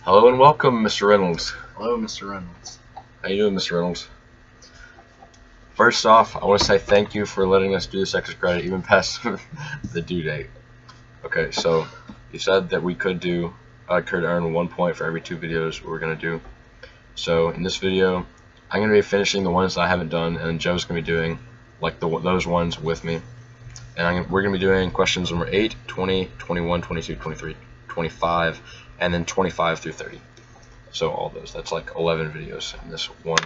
Hello and welcome, Mr. Reynolds. Hello, Mr. Reynolds. How you doing, Mr. Reynolds? First off, I want to say thank you for letting us do this extra credit even past the due date. Okay, so you said that we could earn 1 point for every 2 videos we're gonna do. So in this video, I'm gonna be finishing the ones that I haven't done, and Joe's gonna be doing like those ones with me. And we're gonna be doing questions number 8, 20, 21, 22, 23, 25, and then 25 through 30. So all those. That's like 11 videos in this one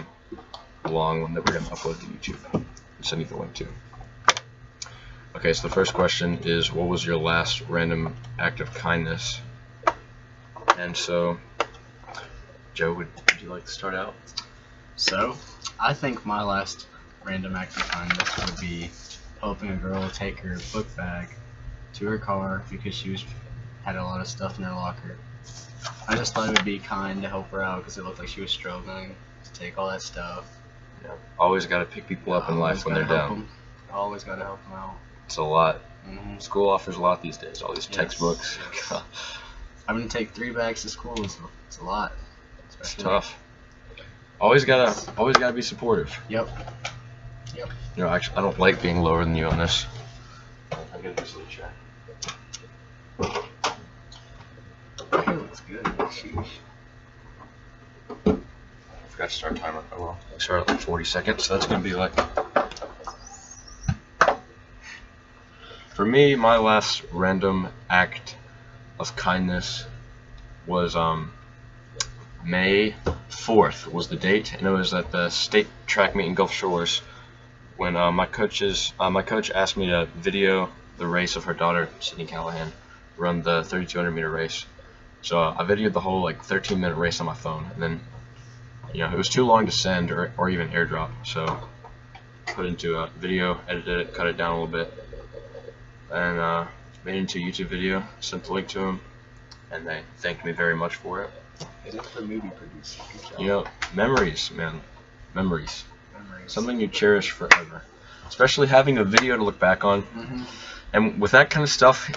long one that we're gonna upload to YouTube and send you the link to. Okay, so the first question is, what was your last random act of kindness? And so, Joe, would you like to start out? So, I think my last random act of kindness would be helping a girl take her book bag to her car because she had a lot of stuff in her locker. I just thought it would be kind to help her out because it looked like she was struggling to take all that stuff. Yeah. Always got to pick people up in life when they're down. Always got to help them out. It's a lot. Mm-hmm. School offers a lot these days. All these textbooks. Yes. I'm gonna take 3 bags to school. It's a lot. It's tough. Always gotta be supportive. Yep. You know, actually, I don't like being lower than you on this. I gotta just leave check. Your hair looks good. Sheesh. I forgot to start timer. Oh well. I start at like 40 seconds, so that's gonna be like. For me, my last random act of kindness was May 4th was the date, and it was at the state track meet in Gulf Shores when my coach asked me to video the race of her daughter, Sydney Callahan, run the 3,200 meter race. So I videoed the whole like 13-minute race on my phone, and then it was too long to send or even airdrop, so put into a video, edited it, cut it down a little bit, and made it into a YouTube video, sent the link to them, and they thanked me very much for it. Is it the movie producer? Memories, man. Memories. Something you cherish forever. Especially having a video to look back on. Mm-hmm. And with that kind of stuff,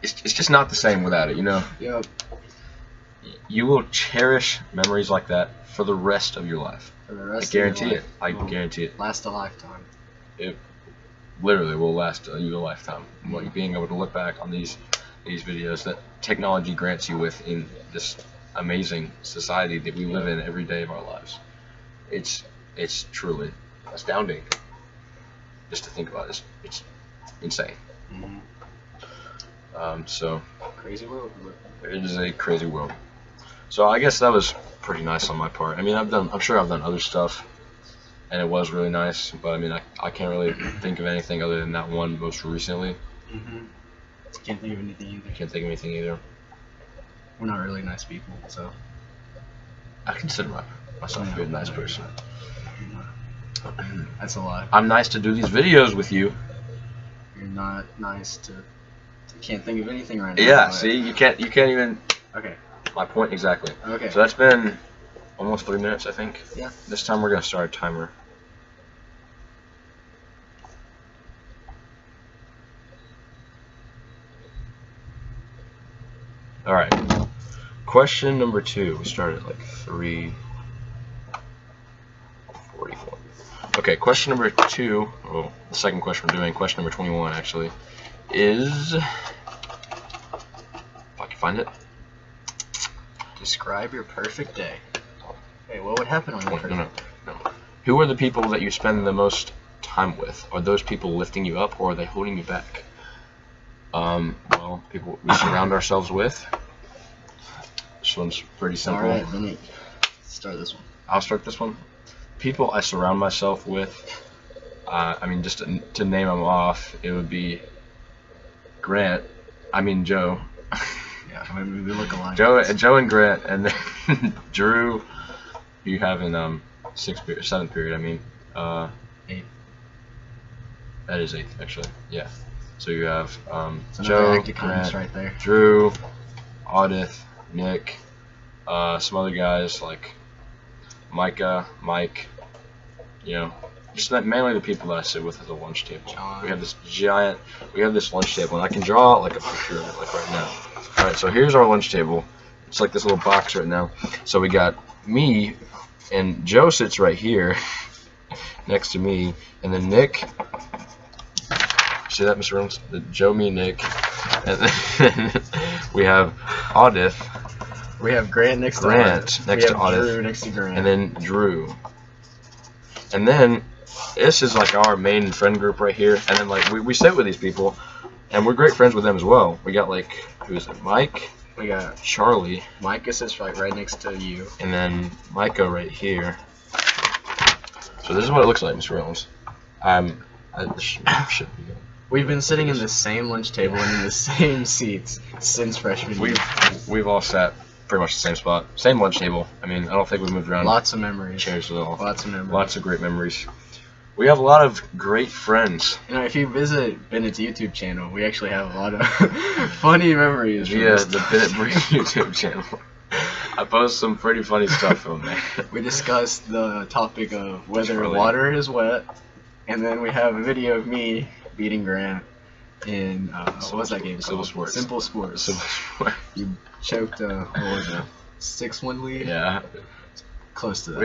it's just not the same without it, Yep. You will cherish memories like that for the rest of your life. For the rest I guarantee of your it. life. I guarantee it. Last a lifetime. It literally will last you a lifetime. Like being able to look back on these videos that technology grants you with in this amazing society that we live in every day of our lives. It's truly astounding just to think about it. It's insane. Mm-hmm. So crazy world. It is a crazy world. So I guess that was pretty nice on my part. I mean, I'm sure I've done other stuff, and it was really nice. But I mean, I can't really think of anything other than that one most recently. Mm-hmm. Can't think of anything either. Can't think of anything either. We're not really nice people, so. I consider myself to be a nice person. That's a lie. I'm nice to do these videos with you. You're not nice to. Can't think of anything right now. Yeah, see, you can't even. Okay. My point exactly. Okay. So that's been almost 3 minutes, I think. Yeah. This time we're gonna start a timer. All right. Question number 2. We started at like 3:44. Okay. Question number 2. Oh, the second question we're doing. Question number 21 actually is. If I can find it. Describe your perfect day. Hey, what would happen on your perfect day? No. Who are the people that you spend the most time with? Are those people lifting you up, or are they holding you back? Well, people we surround ourselves with. This one's pretty simple. All right, let me start this one. I'll start this one. People I surround myself with. I mean, just to name them off, it would be Joe. Yeah, I mean, we look alike. Joe and Grant, and then Drew. You have in 7th period. I mean, 8th. That is 8th actually. Yeah. So you have Joe, Grant, right there. Drew, Audith, Nick, some other guys like Micah, Mike. Just mainly the people that I sit with at the lunch table. John. We have this lunch table, and I can draw like a picture of it, like right now. Alright, so here's our lunch table. It's like this little box right now. So we got me, and Joe sits right here next to me, and then Nick. See that, Mr. Reynolds? Joe, me, Nick. And then we have Audith. We have Grant next to Audith. Drew next to Grant. And then Drew. And then this is like our main friend group right here. And then like we sit with these people, and we're great friends with them as well. We got like, who's it? Mike. We got Charlie. Micah sits right next to you. And then Micah right here. So this is what it looks like, Mr. Reynolds. This should be good. We've been sitting in the same lunch table and in the same seats since freshman year. We've all sat pretty much the same spot, same lunch table. I mean, I don't think we moved around. Lots of memories. Chairs at all. Lots of memories. Lots of great memories. We have a lot of great friends. You know, if you visit Bennett's YouTube channel, we actually have a lot of funny memories. Yeah, the Bennett Brief YouTube channel. I post some pretty funny stuff on there. We discussed the topic of whether water is wet, and then we have a video of me beating Grant in what was that game? Simple Sports. Simple Sports. Simple Sports. You choked what was it? 6-1 lead. Yeah. Close to that.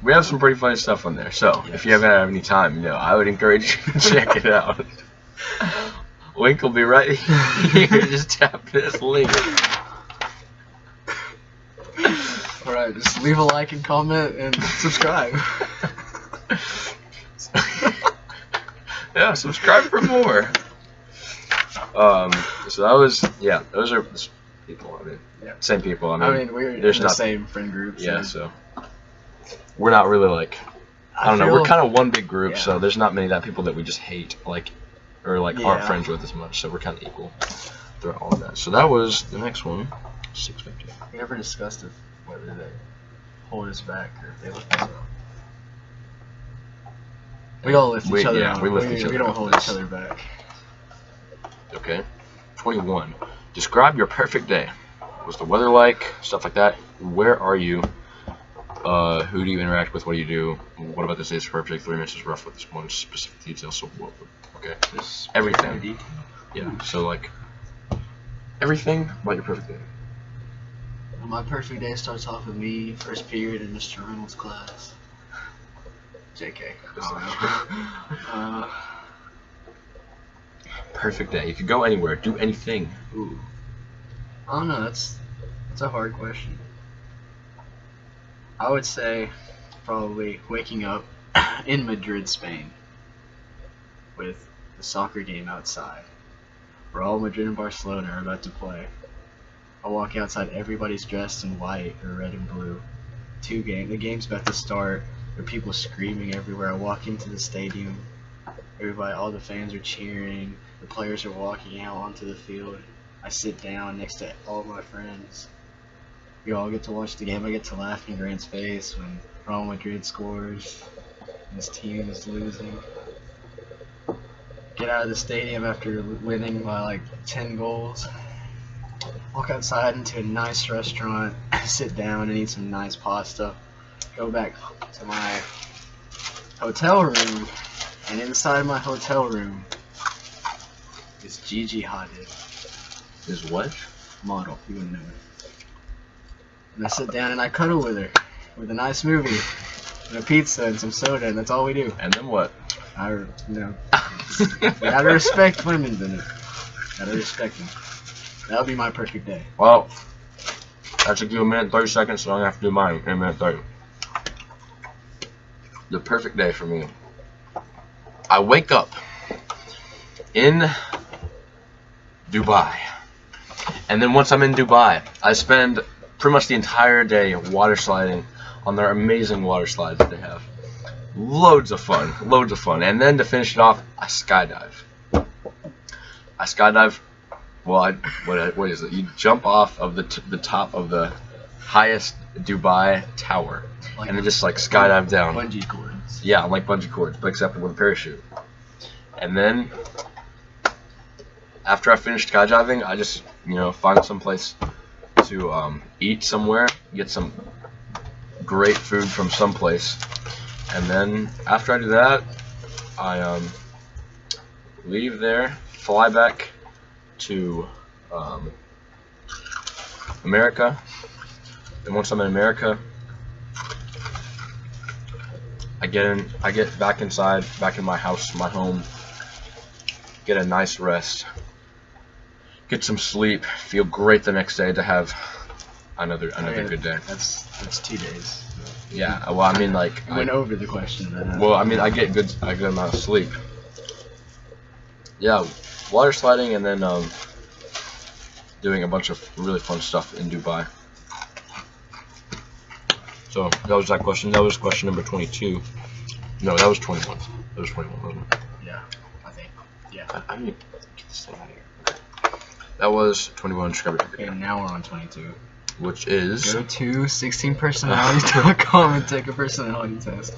We have some pretty funny stuff on there. So if you haven't had any time, you know, I would encourage you to check it out. Link will be right here. Just tap this link. Alright, just leave a like and comment and subscribe. Yeah, subscribe for more. So that was, yeah, those are people. I mean, same people. I mean we're in the same friend groups. Yeah, so we're not really like, I don't know. We're kind of one big group, so there's not many people that we just hate, like, or like aren't friends with as much. So we're kind of equal throughout all of that. So that was the next one, 650. We never discussed if whether they hold us back or if they lift us up. We all lift each other up. We lift each other up. We don't hold each other back. Okay. 21. Describe your perfect day. What's the weather like? Stuff like that. Where are you? Who do you interact with? What do you do? What about this day's perfect? 3 minutes is rough with this one specific detail. So what? Okay. Everything. Yeah. So like everything about your perfect day. My perfect day starts off with me first period in Mr. Reynolds' class. JK. Perfect day. You could go anywhere, do anything. Ooh. I don't know. That's a hard question. I would say probably waking up in Madrid, Spain, with the soccer game outside. Real Madrid and Barcelona are about to play. I walk outside. Everybody's dressed in white or red and blue. The game's about to start. There are people screaming everywhere. I walk into the stadium. All the fans are cheering. The players are walking out onto the field. I sit down next to all my friends. We all get to watch the game. I get to laugh in Grant's face when Real Madrid scores and his team is losing. Get out of the stadium after winning by like 10 goals. Walk outside into a nice restaurant, sit down and eat some nice pasta. Go back to my hotel room, and inside my hotel room is Gigi Hadid. Is what? Model, you wouldn't know it. And I sit down and I cuddle with her, with a nice movie, and a pizza and some soda, and that's all we do. And then what? You gotta respect women, Bennett. Gotta respect them. That'll be my perfect day. Well, that took you a minute and 30 seconds, so I'm gonna have to do mine in a minute 30. The perfect day for me. I wake up in Dubai, and then once I'm in Dubai, I spend pretty much the entire day water sliding on their amazing water slides that they have. Loads of fun, and then to finish it off, I skydive. Well, what is it? You jump off of the top of the highest Dubai tower, and then just like skydive down. Bungee cords. Yeah, like bungee cords, but except with a parachute. And then after I finish skydiving, I just find some place to eat somewhere, get some great food from some place, and then after I do that, I leave there, fly back to America. And once I'm in America, I get back inside, back in my house, my home, get a nice rest, get some sleep, feel great the next day to have another good day. That's 2 days. Yeah, well, I mean, like, I went over the question. Well, I mean, I get a good amount of sleep. Yeah, water sliding and then doing a bunch of really fun stuff in Dubai. So that was that question. That was question number 22. No, that was 21. That was 21, wasn't it? Yeah, I think. Yeah. I need to get this thing out of here. Okay. That was 21. Okay, now we're on 22. Which is... Go to 16personality.com and take a personality test.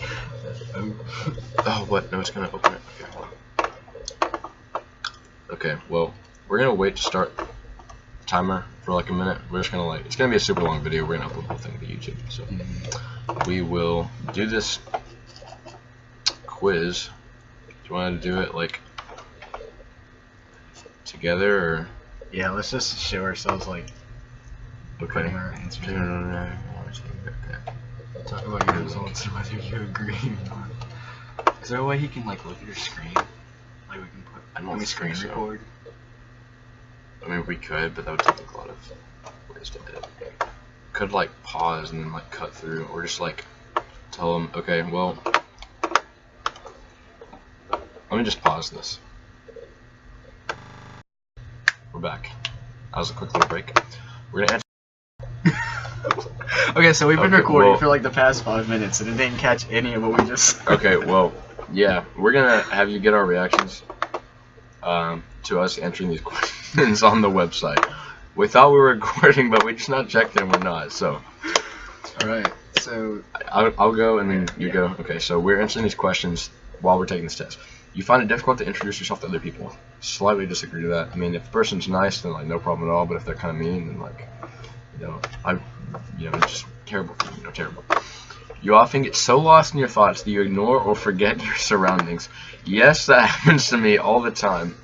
Oh, what? No, it's going to open it. Okay, hold on. Okay, well, we're going to wait to start the timer for like a minute. We're just going to like... It's going to be a super long video. We're going to upload the whole thing to YouTube. So we will do this quiz. Do you want to do it like together or... Yeah, let's just show ourselves like... Okay. Putting our answers in. Talk about your results and whether you agree or not. Is there a way he can like look at your screen? Like we can put. Can we screen record? I mean, we could, but that would take a lot of ways to edit. Could like pause and then like cut through, or just like tell him, okay, well, let me just pause this. We're back. That was a quick little break. We're gonna answer. Okay, so we've been recording well, for like the past 5 minutes and it didn't catch any of what we just Okay, well, yeah, we're gonna have you get our reactions to us answering these questions on the website. We thought we were recording, but we just not checked and we're not, so. Alright, so... I'll go and then you go. Okay, so we're answering these questions while we're taking this test. You find it difficult to introduce yourself to other people. Slightly disagree to that. I mean, if the person's nice, then like no problem at all, but if they're kind of mean, then like, it's just terrible for you, terrible. You often get so lost in your thoughts that you ignore or forget your surroundings. Yes, that happens to me all the time.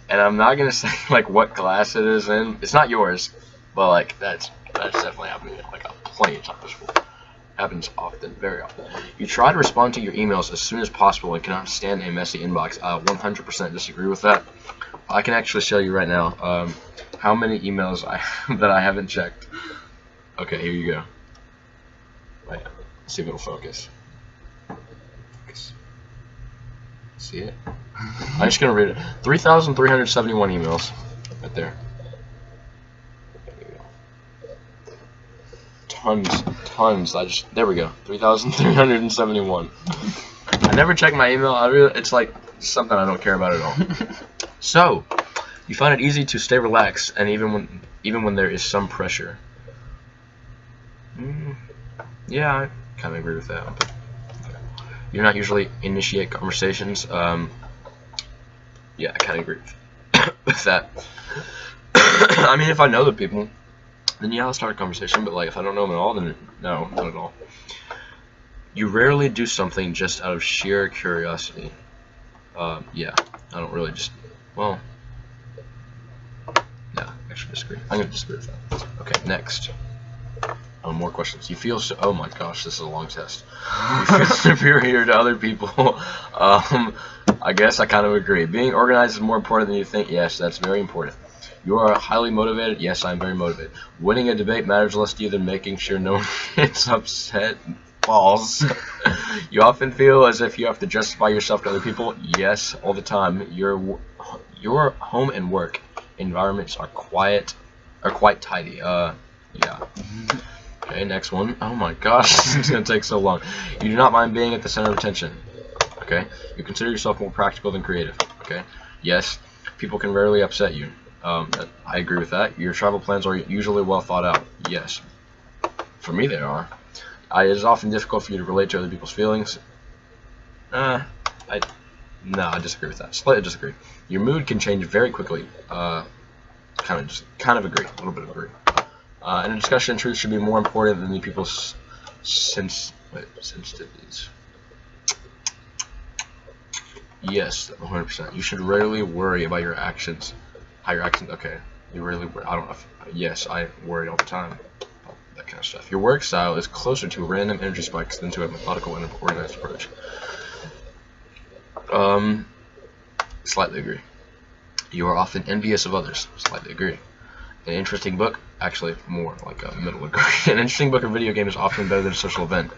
And I'm not gonna say like what class it is in. It's not yours, but like that's definitely happening like plenty of times before. Happens often, very often. You try to respond to your emails as soon as possible and cannot stand a messy inbox. I 100% disagree with that. I can actually show you right now how many emails that I haven't checked. Okay, here you go. Wait, let's see if it'll focus. See it? I'm just gonna read it. 3,371 emails, right there. Tons. There we go. 3,371. I never check my email. It's like something I don't care about at all. So, you find it easy to stay relaxed, and even when there is some pressure. Yeah, I kind of agree with that. Okay. You not usually initiate conversations. Yeah, I kind of agree with that. I mean, if I know the people, then yeah, I'll start a conversation. But like, if I don't know them at all, then no, not at all. You rarely do something just out of sheer curiosity. Yeah, I don't really just. Well, yeah, actually disagree. I'm gonna disagree with that. Okay, next. More questions. You feel so. Oh my gosh, this is a long test. You feel superior to other people. I guess I kind of agree. Being organized is more important than you think. Yes, that's very important. You are highly motivated. Yes, I'm very motivated. Winning a debate matters less to you than making sure no one gets upset. False. You often feel as if you have to justify yourself to other people. Yes, all the time. Your home and work environments are quite tidy. Yeah. Okay, next one. Oh my gosh, this is going to take so long. You do not mind being at the center of attention. Okay. You consider yourself more practical than creative. Okay. Yes. People can rarely upset you. I agree with that. Your travel plans are usually well thought out. Yes. For me, they are. It is often difficult for you to relate to other people's feelings. No, I disagree with that. Slightly disagree. Your mood can change very quickly. Kind of agree. A little bit of agree. And a discussion, truth should be more important than the people's sensitivities. Yes, 100%. You should rarely worry about your actions. How your actions. Okay. You really, I don't know. Yes, I worry all the time about that kind of stuff. Your work style is closer to random energy spikes than to a methodical and organized approach. Slightly agree. You are often envious of others. Slightly agree. An interesting book, actually more like a middle agree. An interesting book or video game is often better than a social event.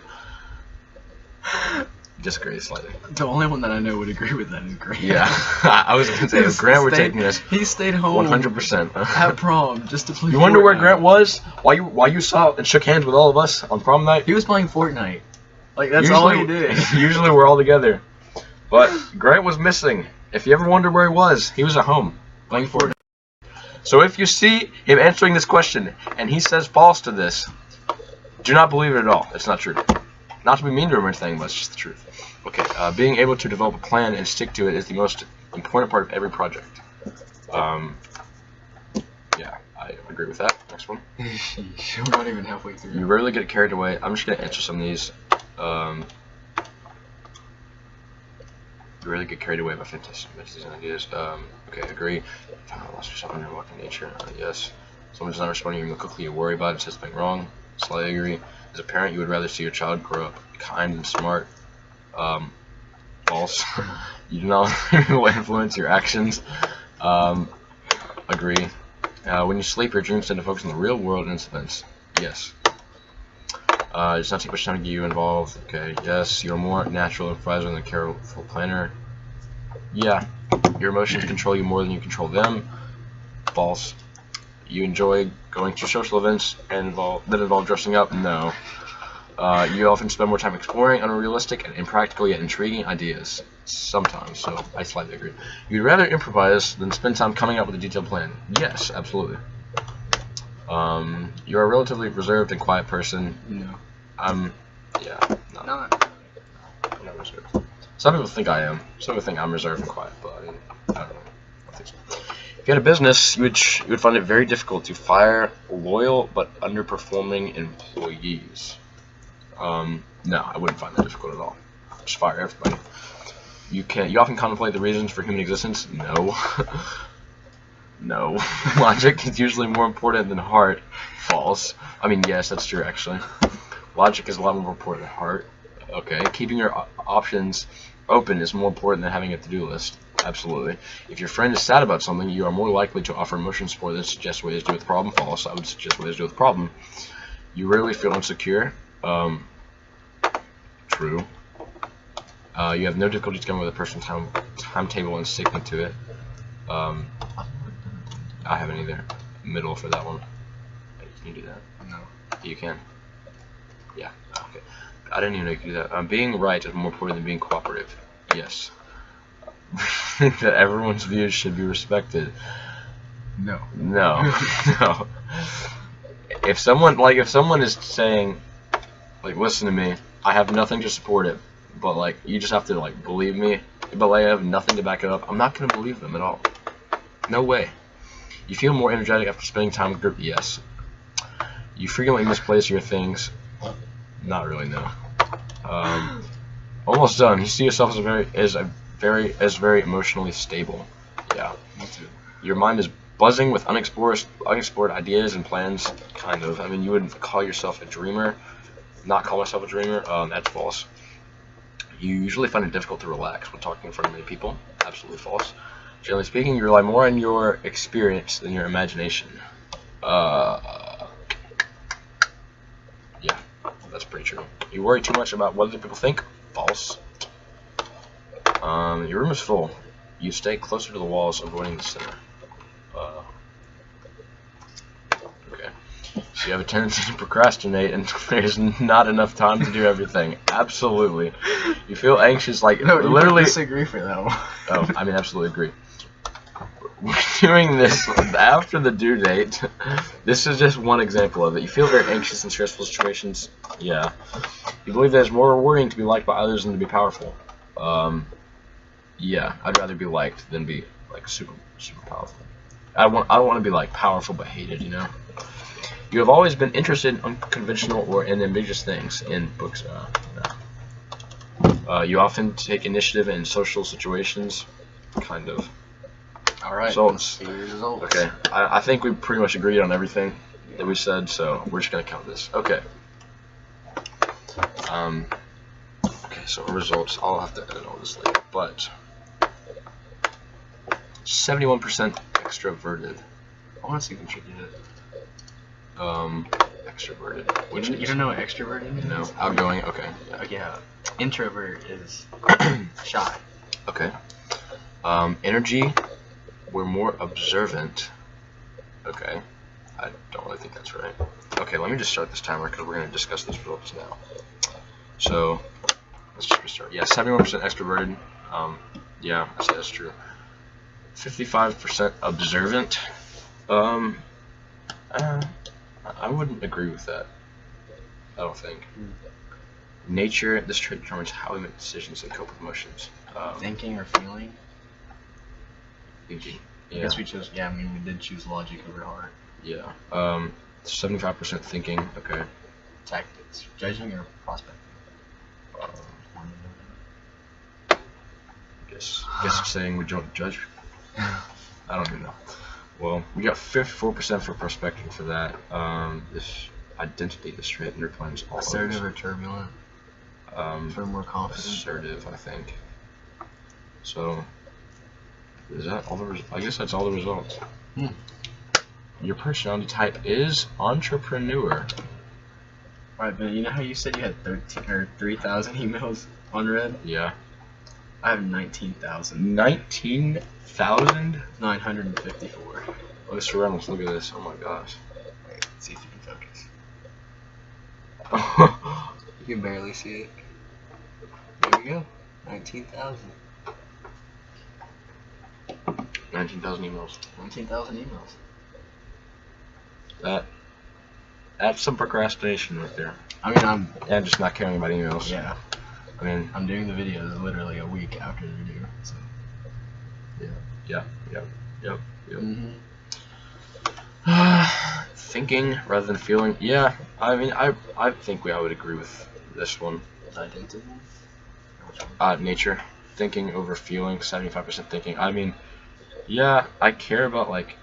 Disagree slightly. The only one that I know would agree with that is Grant. Yeah, I was gonna say if Grant were taking this, he stayed home 100%. at prom just to play. You wonder where Fortnite. Grant was while you saw and shook hands with all of us on prom night? He was playing Fortnite. Like that's all he did. Usually we're all together, but Grant was missing. If you ever wondered where he was at home playing Fortnite. So if you see him answering this question and he says false to this, do not believe it at all. It's not true. Not to be mean to him or anything, but it's just the truth. Okay, being able to develop a plan and stick to it is the most important part of every project. Yeah, I agree with that. Next one. We're not even halfway through. You rarely get carried away. I'm just going to answer some of these. You rarely get carried away by fantastic images and ideas. Okay, agree. Lost yourself in your walking nature. Yes. Someone does not respond to you more quickly, you worry about it and says something wrong. Slightly agree. As a parent, you would rather see your child grow up kind and smart. False. You do not will influence your actions. Agree. When you sleep, your dreams tend to focus on the real world and its events. Yes. It does not take much time to get you involved. Okay. Yes. You're more natural and fragile than a careful planner. Yeah. Your emotions control you more than you control them. False. You enjoy going to social events and that involve dressing up? No. You often spend more time exploring unrealistic and impractical yet intriguing ideas. Sometimes, so I slightly agree. You'd rather improvise than spend time coming up with a detailed plan. Yes, absolutely. You're a relatively reserved and quiet person. No. Yeah. Not. I'm not reserved. Some people think I am. Some people think I'm reserved and quiet, but I don't know. I don't think so. If you had a business, you would find it very difficult to fire loyal but underperforming employees. No, I wouldn't find that difficult at all. Just fire everybody. You often contemplate the reasons for human existence? No. No. Logic is usually more important than heart. False. I mean, yes, that's true actually. Logic is a lot more important than heart. Okay. Keeping your options open is more important than having a to-do list. Absolutely. If your friend is sad about something, you are more likely to offer emotional support than suggest ways to deal with the problem. False. I would suggest ways to deal with the problem. You rarely feel insecure. True. You have no difficulty coming with a person's timetable and sticking to it. I haven't either. Middle for that one. Can you do that? No. You can. Yeah. Okay. I didn't even know you could do that. Being right is more important than being cooperative. Yes. That everyone's views should be respected. No. No. No. If someone is saying, like, listen to me, I have nothing to support it, but like you just have to like believe me, but like I have nothing to back it up, I'm not gonna believe them at all. No way. You feel more energetic after spending time with group? Yes. You frequently misplace your things? Not really, no. Almost done. You see yourself as very emotionally stable. Yeah. Me too. Your mind is buzzing with unexplored ideas and plans. Kind of. I mean, you wouldn't call yourself a dreamer. Not call myself a dreamer. That's false. You usually find it difficult to relax when talking in front of many people. Absolutely false. Generally speaking, you rely more on your experience than your imagination. Yeah, that's pretty true. You worry too much about what other people think. False. Your room is full. You stay closer to the walls, avoiding the center. Okay. So you have a tendency to procrastinate, and there's not enough time to do everything. Absolutely. You feel anxious, like No, literally. you disagree for that one. Oh, I mean, absolutely agree. We're doing this after the due date. This is just one example of it. You feel very anxious in stressful situations. Yeah. You believe that it's more rewarding to be liked by others than to be powerful. Yeah, I'd rather be liked than be like super powerful. I don't want to be like powerful but hated, you know. You have always been interested in unconventional or in ambiguous things in books. No. You often take initiative in social situations. Kind of. All right. Results. Let's see your results. Okay. I think we pretty much agreed on everything that we said, so we're just gonna count this. Okay. Okay, so our results. I'll have to edit all this later, but 71% extroverted. I want to see what you did. Extroverted. Which You don't know what extroverted means? No. Outgoing. Okay. Yeah. Introvert is shy. Okay. Energy. We're more observant. Okay. I don't really think that's right. Okay, let me just start this timer because we're going to discuss these results now. So, let's just restart. Yeah, 71% extroverted. Yeah, I say that's true. 55% observant. I wouldn't agree with that. I don't think. Nature. This trait determines how we make decisions and cope with emotions. Thinking or feeling? Thinking. I guess we chose. Yeah, I mean we did choose logic over heart. Yeah. 75% thinking. Okay. Tactics. Judging or prospecting? Guess saying we don't judge. I don't even know. Well, we got 54% for prospecting for that. This identity, this trait underpins all Assertive others. or turbulent? For more confident. Assertive, I think. So, is that all the? I guess that's all the results. Your personality type is entrepreneur. Alright, Ben, you know how you said you had 3,000 emails unread? Yeah. I have 19,000. 19,000? 954. Oh, Mr. Reynolds, look at this. Oh my gosh. Wait, let's see if you can focus. Oh You can barely see it. There we go. 19,000. 19,000 emails. 19,000 emails. That's some procrastination right there. I mean, And just not caring about emails. yeah. I mean, I'm doing the videos literally a week after they're due. So. Yep. Mm-hmm. Thinking rather than feeling. Yeah, I mean, I think I would agree with this one. Identity? Nature. Thinking over feeling. 75% thinking. I mean, yeah, I care about like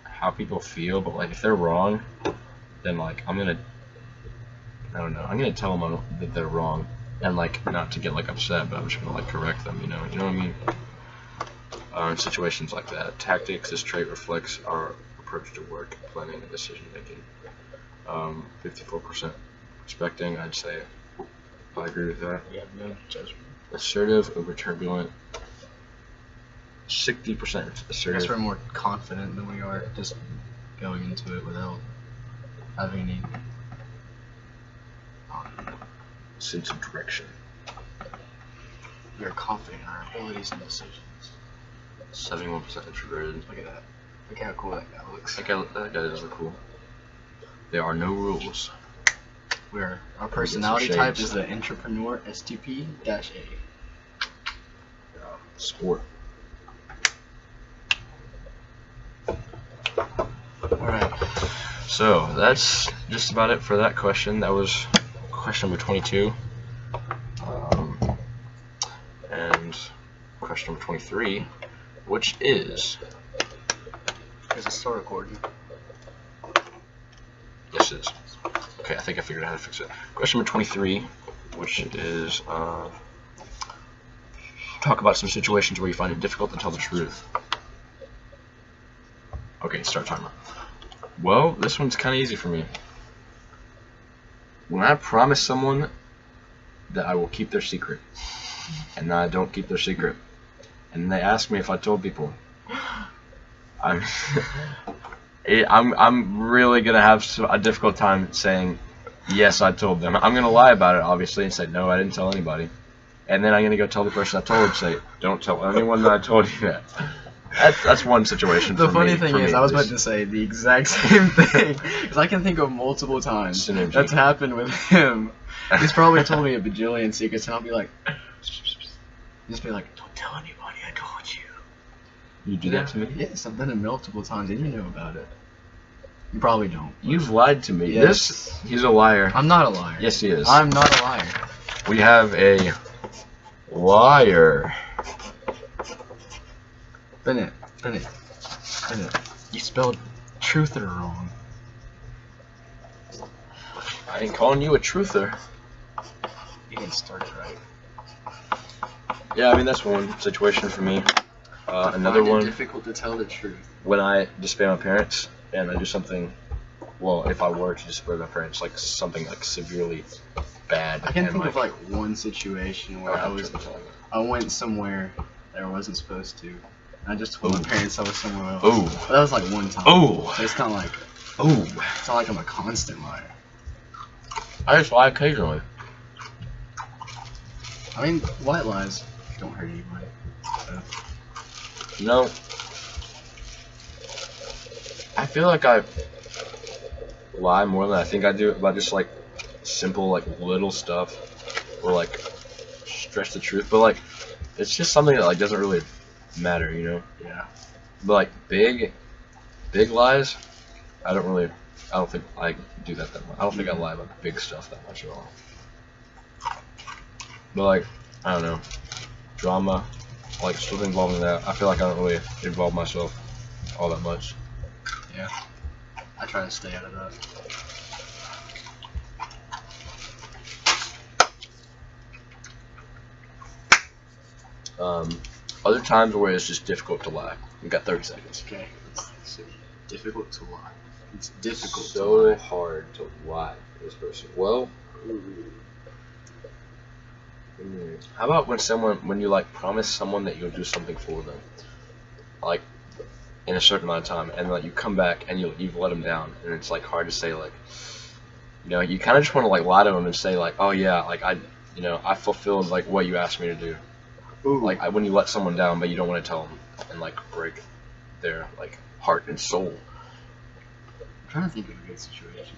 how people feel, but like if they're wrong, then like I don't know, I'm gonna tell them that they're wrong, and like not to get like upset, but I'm just gonna like correct them, you know what I mean? In situations like that. Tactics, this trait reflects our approach to work, planning, and decision making. 54% respecting, I'd say I agree with that. We have no judgment. Assertive over turbulent. 60% I guess assertive. we're more confident than we are just going into it without having any Sense of direction. we are confident in our abilities and decisions. 71% introverted. Look at that. Look how cool that guy looks. That guy does look cool. There are no rules. Our personality shades. type is the entrepreneur STP-A. Sport. Alright. So that's just about it for that question. That was question number 22. And question number 23, which is... Is it still recording? Yes, it is. Okay, I think I figured out how to fix it. Question number 23, which is... talk about some situations where you find it difficult to tell the truth. Okay, start timer. Well, this one's kind of easy for me. When I promise someone that I will keep their secret, and then I don't keep their secret, and they ask me if I told people, I'm really gonna have a difficult time saying yes, I told them. I'm gonna lie about it, obviously, and say no, I didn't tell anybody. And then I'm gonna go tell the person I told, say, don't tell anyone that I told you that. That's one situation. The for funny me, thing for is, me, I was at about to least. say the exact same thing, because I can think of multiple times Synergy. that's happened with him. He's probably told me a bajillion secrets, and I'll be like, just be like, don't tell anybody I told you. You do that to me? Yes, I've done it multiple times, and you know about it. You probably don't. You've lied to me. Yes. He's a liar. I'm not a liar. Yes, he is. I'm not a liar. We have a liar. Bennett. You spelled truther wrong. I ain't calling you a truther. You didn't start it right. Yeah, I mean that's one situation for me. Another one. Difficult to tell the truth. When I disobey my parents and I do something. Well, if I were to disobey my parents, like something like severely bad. I can think of like one situation where I went somewhere that I wasn't supposed to. I just told my parents I was somewhere else. Oh. But that was like one time. Oh. So it's not like. Oh. It's not like I'm a constant liar. I just lie occasionally. I mean, white lies don't hurt anybody. So. You know, I feel like I lie more than I think I do about just like simple like little stuff or like stretch the truth, but like it's just something that like doesn't really matter, you know? Yeah. But like big lies, I don't think I do that much. I don't think I lie about big stuff that much at all. But like, I don't know, drama, like stuff involving that, I feel like I don't really involve myself all that much. Yeah. I try to stay out of that. Other times where it's just difficult to lie. We got 30 seconds. Okay. Let's see. Difficult to lie. It's difficult to So lie. hard to lie to this person. Well, how about when you like promise someone that you'll do something for them, like in a certain amount of time, and like you come back and you've let them down, and it's like hard to say like, you know, you kind of just want to like lie to them and say like, oh yeah, like I fulfilled like what you asked me to do. Ooh. Like when you let someone down, but you don't want to tell them and like break their like heart and soul. I'm trying to think of a good situation.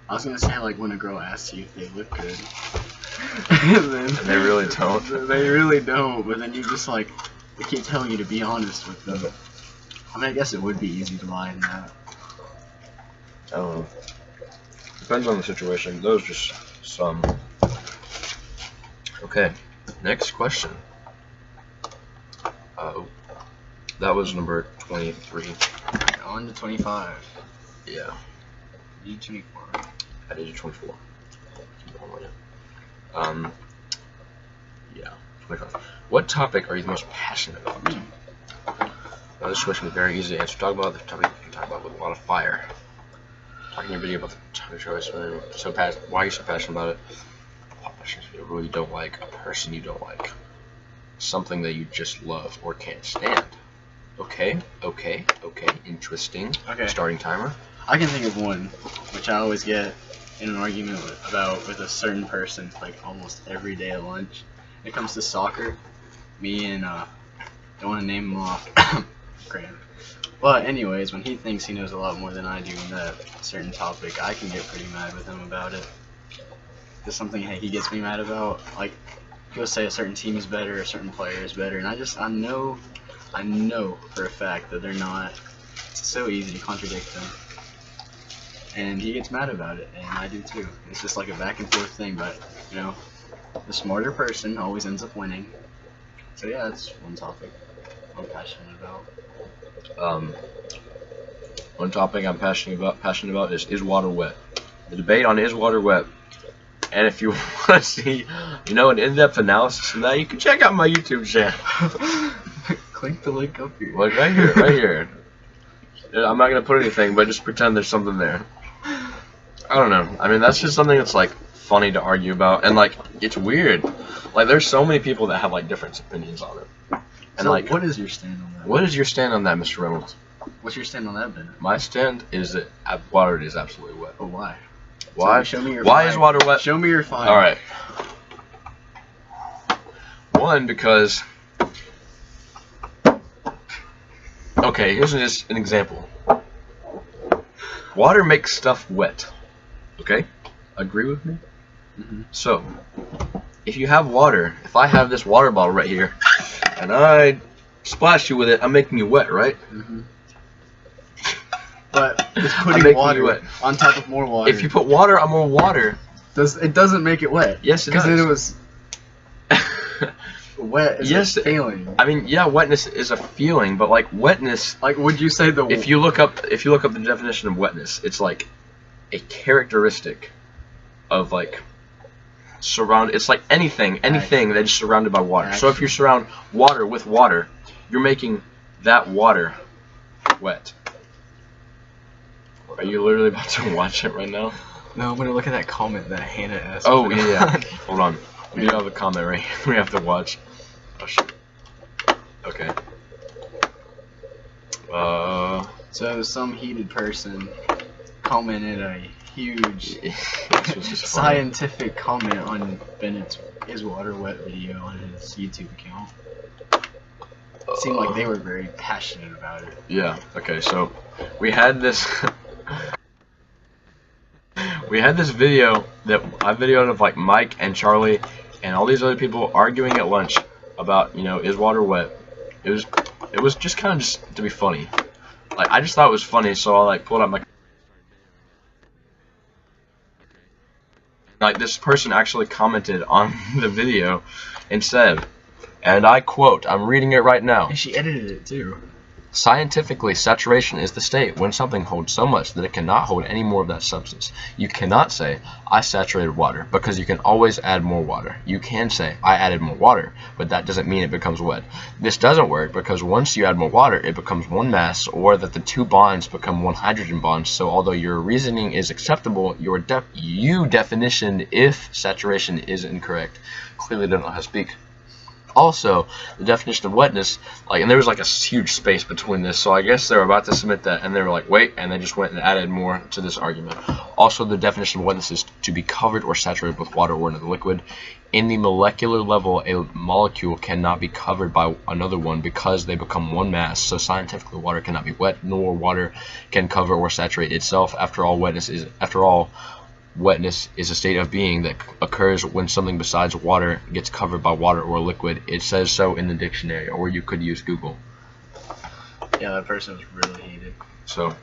I was gonna say like when a girl asks you if they look good, and they really don't. They really don't. But then you just like they keep telling you to be honest with them. I mean, I guess it would be easy to lie in that. I don't know. Depends on the situation. Those just some. Okay, next question. That was number 23. On to 25. Yeah. You 24. I did 24. Yeah, 25. What topic are you the most passionate about? Now, this question is very easy to answer. Talk about the topic you can talk about with a lot of fire. Talking in your video about the topic choice. Why are you so passionate about it? You really don't like a person you don't like. Something that you just love or can't stand. Okay. Interesting. Okay. Starting timer. I can think of one, which I always get in an argument with a certain person, like almost every day at lunch. When it comes to soccer, me and don't want to name him off. Graham. But anyways, when he thinks he knows a lot more than I do on that certain topic, I can get pretty mad with him about it. There's something he gets me mad about, like he'll say a certain team is better, a certain player is better, and I know for a fact that they're not. It's so easy to contradict them, and he gets mad about it, and I do too. It's just like a back and forth thing, but you know, the smarter person always ends up winning. So yeah, that's one topic I'm passionate about. One topic I'm passionate about is water wet? The debate on is water wet. And if you want to see, you know, an in-depth analysis of that, you can check out my YouTube channel. Click the link up here. Like right here. I'm not gonna put anything, but just pretend there's something there. I don't know. I mean, that's just something that's like funny to argue about, and like it's weird. Like there's so many people that have like different opinions on it. And so like, what is your stand on that? What is your stand on that, Mr. Reynolds? What's your stand on that, Ben? My stand is that water is absolutely wet. But why? Why? Show me your Why fire. is water wet? Show me your fire. All right. One, because. Okay, here's just an example. Water makes stuff wet. Okay? Agree with me? Mm-hmm. So, if you have water, if I have this water bottle right here, and I splash you with it, I'm making you wet, right? Mm-hmm. But it's putting water on top of more water. If you put water on more water, it doesn't make it wet. Yes, it does. Because it was. wet is yes, a feeling. I mean, yeah, wetness is a feeling, but like wetness. Like, would you say the? If you look up the definition of wetness, it's like a characteristic of like it's like anything that is surrounded by water. So if you surround water with water, you're making that water wet. Are you literally about to watch it right now? No, I'm gonna look at that comment that Hannah asked. Oh yeah. Hold on. We do have a comment right here. We have to watch. Oh shit. Okay. So some heated person commented a huge This scientific comment on Bennett's Is Water Wet video on his YouTube account. Seemed like they were very passionate about it. Yeah. Okay. So we had this. We had this video that I videoed of like Mike and Charlie and all these other people arguing at lunch about, you know, is water wet. It was just kind of just to be funny. Like I just thought it was funny, so I like pulled out my. Like this person actually commented on the video and said, and I quote, I'm reading it right now. And she edited it too. Scientifically, saturation is the state when something holds so much that it cannot hold any more of that substance. You cannot say, I saturated water, because you can always add more water. You can say, I added more water, but that doesn't mean it becomes wet. This doesn't work because once you add more water, it becomes one mass, or that the two bonds become one hydrogen bond. So although your reasoning is acceptable, your definition, if saturation is incorrect, clearly don't know how to speak. Also, the definition of wetness, like, and there was like a huge space between this, so I guess they were about to submit that, and they were like, wait, and they just went and added more to this argument. Also, the definition of wetness is to be covered or saturated with water or another liquid. In the molecular level, a molecule cannot be covered by another one because they become one mass, so scientifically water cannot be wet, nor water can cover or saturate itself. After all, wetness is a state of being that occurs when something besides water gets covered by water or liquid. It says so in the dictionary, or you could use Google. Yeah, that person was really heated. So,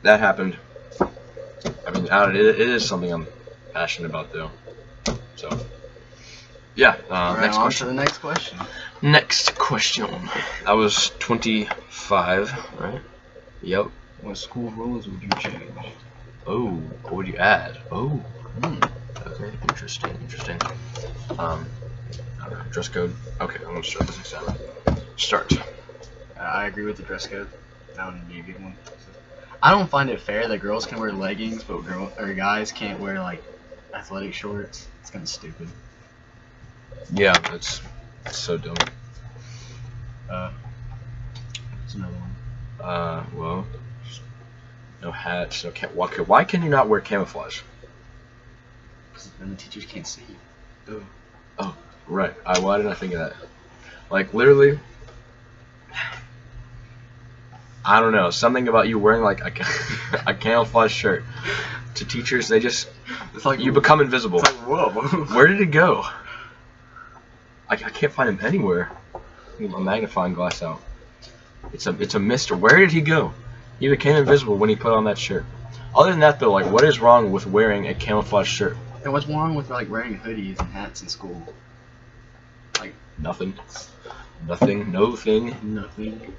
that happened. I mean, it is something I'm passionate about, though. So, yeah. Next on question. to the next question. Next question. That was 25, right? Yep. What school rules would you change? Oh, what would you add? Oh, okay, interesting. I don't know, dress code. Okay, I'm gonna start this exam. Start. I agree with the dress code. That would be a good one. I don't find it fair that girls can wear leggings, but guys can't wear like athletic shorts. It's kind of stupid. Yeah, that's so dumb. That's another one. Well. No hats, no why can you not wear camouflage? Because then the teachers can't see you. Ugh. Oh, right. Why didn't I think of that? Like, literally, I don't know, something about you wearing, like, a camouflage shirt to teachers, they just, it's like, you become invisible. It's like, whoa. Where did it go? I can't find him anywhere. Get my magnifying glass out. It's a mister. Where did he go? He became invisible when he put on that shirt. Other than that, though, like, what is wrong with wearing a camouflage shirt? And what's wrong with like wearing hoodies and hats in school? Like nothing. Nothing. No thing. Nothing.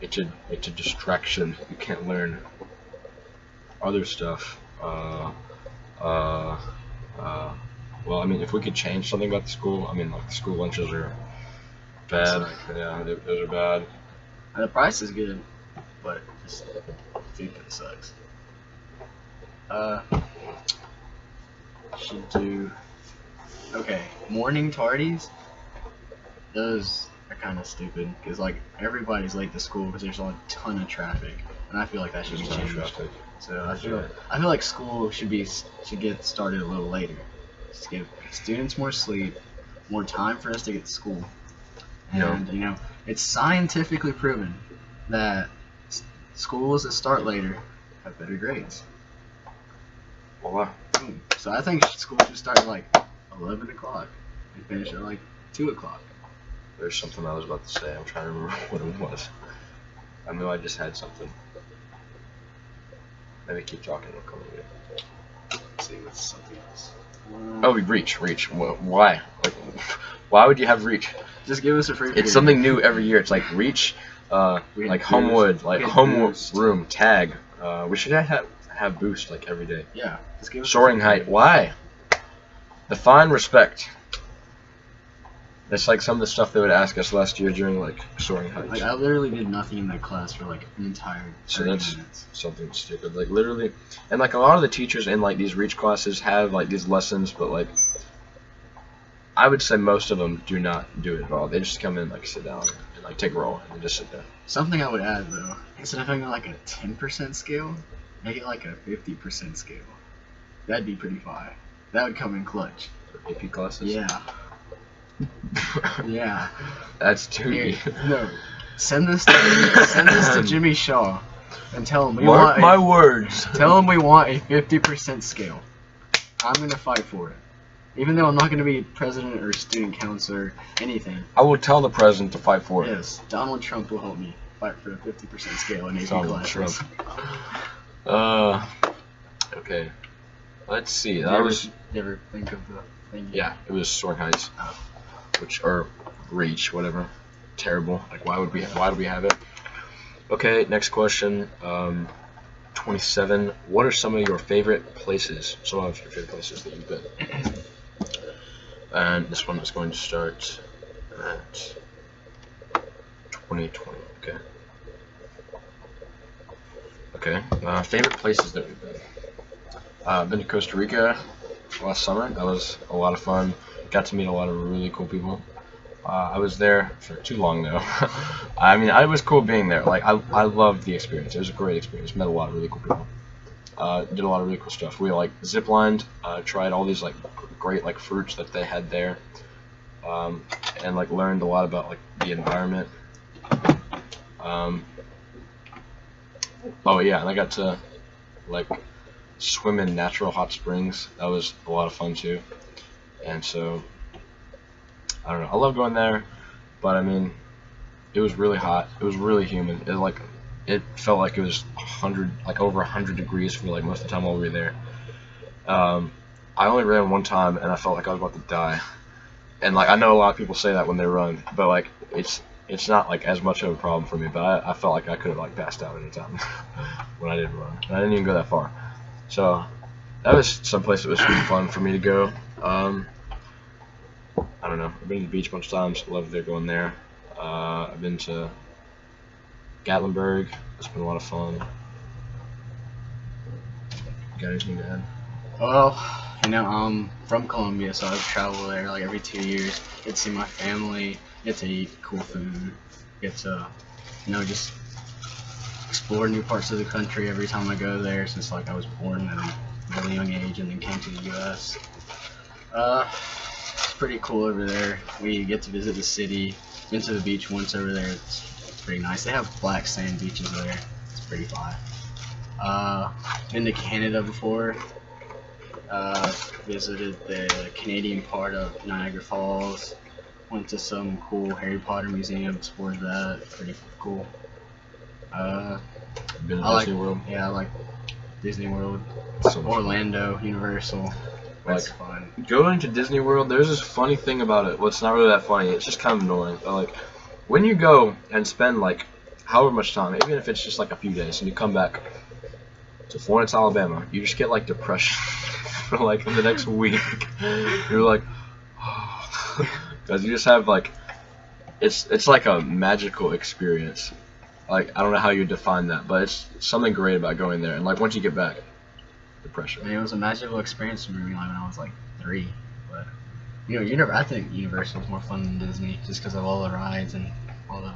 It's a distraction. You can't learn other stuff. Well, I mean, if we could change something about the school, I mean, like, the school lunches are bad. Yeah, those are bad. And the price is good, but just food kind of sucks. Should do. Okay, morning tardies. Those are kind of stupid because like everybody's late to school because there's a ton of traffic, and I feel like that should be changed. So I feel like school should get started a little later, just to give students more sleep, more time for us to get to school. And you know, it's scientifically proven that schools that start later have better grades. Oh, wow. So I think school should start at like 11 o'clock and finish at like 2 o'clock. There's something I was about to say. I'm trying to remember what it was. I know I just had something. Maybe keep talking. I'll come with it. see, what's something else? Oh, reach. Why? Like, why would you have reach? Just give us a free. It's something new every year. It's like reach, like homewood, like homewood room tag. We should have boost like every day. Yeah. Just give us Soaring height. Why? Define respect. That's like some of the stuff they would ask us last year during like soaring heights. Like I literally did nothing in that class for like an entire 30 minutes. Something stupid. Like literally, and like a lot of the teachers in like these reach classes have like these lessons, but like I would say most of them do not do it at all. They just come in like sit down and like take a roll and just sit there. Something I would add though, instead of having like a 10% scale, make it like a 50% scale. That'd be pretty fire. That would come in clutch. For AP classes. Yeah. Yeah. That's too easy. No. Send this to Jimmy Shaw and tell him we want my words. Tell him we want a 50% scale. I'm gonna fight for it. Even though I'm not gonna be president or student councilor, anything. I will tell the president to fight for it. Yes, Donald Trump will help me fight for a 50% scale in AP classes. Trump. Okay. Let's see. That was. You ever think of the thing? Yeah, it was soaring heights. Or reach, whatever. Terrible. Like why do we have it? Okay, next question. 27. What are some of your favorite places? Some of your favorite places that you've been. And this one is going to start at 2020. Okay. Okay. Favorite places that we've been. I've been to Costa Rica last summer. That was a lot of fun. Got to meet a lot of really cool people. I was there for too long though. I mean, it was cool being there. Like I loved the experience. It was a great experience. Met a lot of really cool people. Did a lot of really cool stuff. We like ziplined, tried all these like great like fruits that they had there, and like learned a lot about like the environment. Oh yeah, and I got to like swim in natural hot springs. That was a lot of fun too. And so I don't know. I love going there, but I mean, it was really hot. It was really humid. It felt like it was 100, like over 100 degrees for like most of the time while we were there. I only ran one time, and I felt like I was about to die. And like I know a lot of people say that when they run, but like it's not like as much of a problem for me. But I felt like I could have like passed out any time when I didn't run. And I didn't even go that far. So that was someplace that was really fun for me to go. I don't know. I've been to the beach a bunch of times. Love there going there. I've been to Gatlinburg. It's been a lot of fun. Got anything to add? Well, you know, I'm from Colombia, so I travel there like every 2 years. Get to see my family. Get to eat cool food. Get to, you know, just explore new parts of the country every time I go there. Since like I was born at a really young age and then came to the U.S. It's pretty cool over there. We get to visit the city. Been to the beach once over there. It's pretty nice. They have black sand beaches there. It's pretty fun. Been to Canada before. Visited the Canadian part of Niagara Falls. Went to some cool Harry Potter museum. Explored that. Pretty cool. Been to Disney World? Yeah, I like Disney World. So Orlando, Universal. That's Like, fun. Going to Disney World, there's this funny thing about it. Well, it's not really that funny. It's just kind of annoying. But like, when you go and spend like however much time, even if it's just like a few days, and you come back to Florence, Alabama, you just get like depression for like the next week. You're like, because you just have like, it's like a magical experience. Like I don't know how you define that, but it's something great about going there. And like once you get back, depression. I mean, it was a magical experience for me when I was like 3. But you know, I think Universal is more fun than Disney just because of all the rides and all the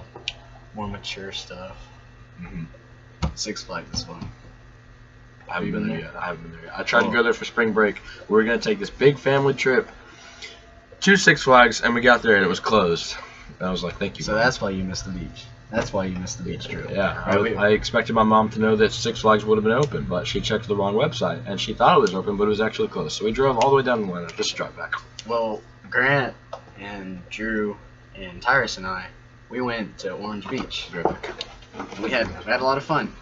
more mature stuff. Mm-hmm. Six Flags is fun. I haven't been there yet. I tried to go there for spring break. We were gonna take this big family trip to Six Flags, and we got there and it was closed. And I was like, "Thank you." So that's why you missed the beach. That's why you missed the beach trip. Yeah, I expected my mom to know that Six Flags would have been open, but she checked the wrong website, and she thought it was open, but it was actually closed. So we drove all the way down to Atlanta just to drive back. Well, Grant and Drew and Tyrus and I, we went to Orange Beach. We had a lot of fun.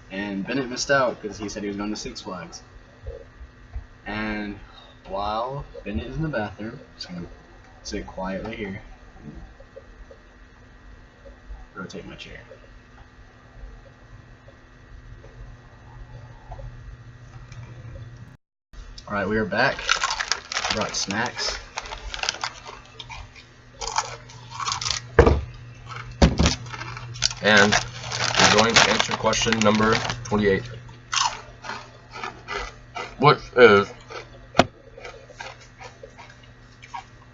And Bennett missed out because he said he was going to Six Flags. And while Bennett is in the bathroom, just gonna sit quietly here. Rotate my chair. Alright, we are back. Brought snacks. And we're going to answer question number 28. What is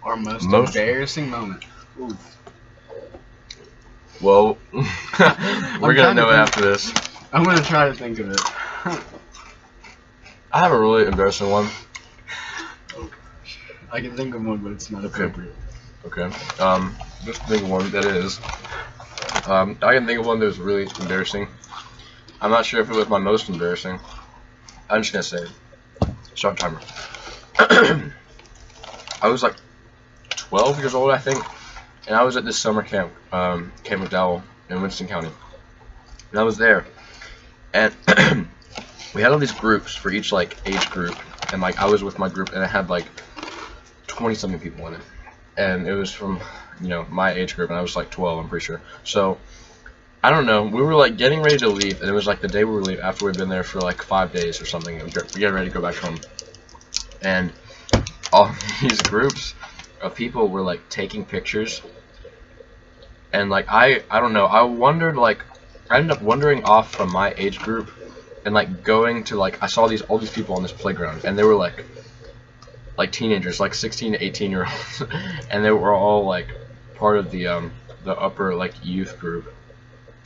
our most embarrassing moment? Ooh. Well, we're gonna know it after this. I'm gonna try to think of it. I have a really embarrassing one. I can think of one, but it's not appropriate. Okay. Just think of one that is. I can think of one that was really embarrassing. I'm not sure if it was my most embarrassing. I'm just gonna say it. Start timer. I was like 12 years old, I think, and I was at this summer camp, Camp McDowell in Winston County, and I was there, and we had all these groups for each like age group, and like I was with my group, and it had like 20-something people in it, and it was from, you know, my age group, and I was like 12, I'm pretty sure. So I don't know, we were like getting ready to leave, and it was like the day we were leaving after we'd been there for like 5 days or something, and we getting ready to go back home, and all these groups of people were like taking pictures, and like I don't know, I wondered, like I ended up wandering off from my age group and like going to, like, I saw all these people on this playground, and they were like teenagers, like 16 to 18 year olds, and they were all like part of the upper like youth group,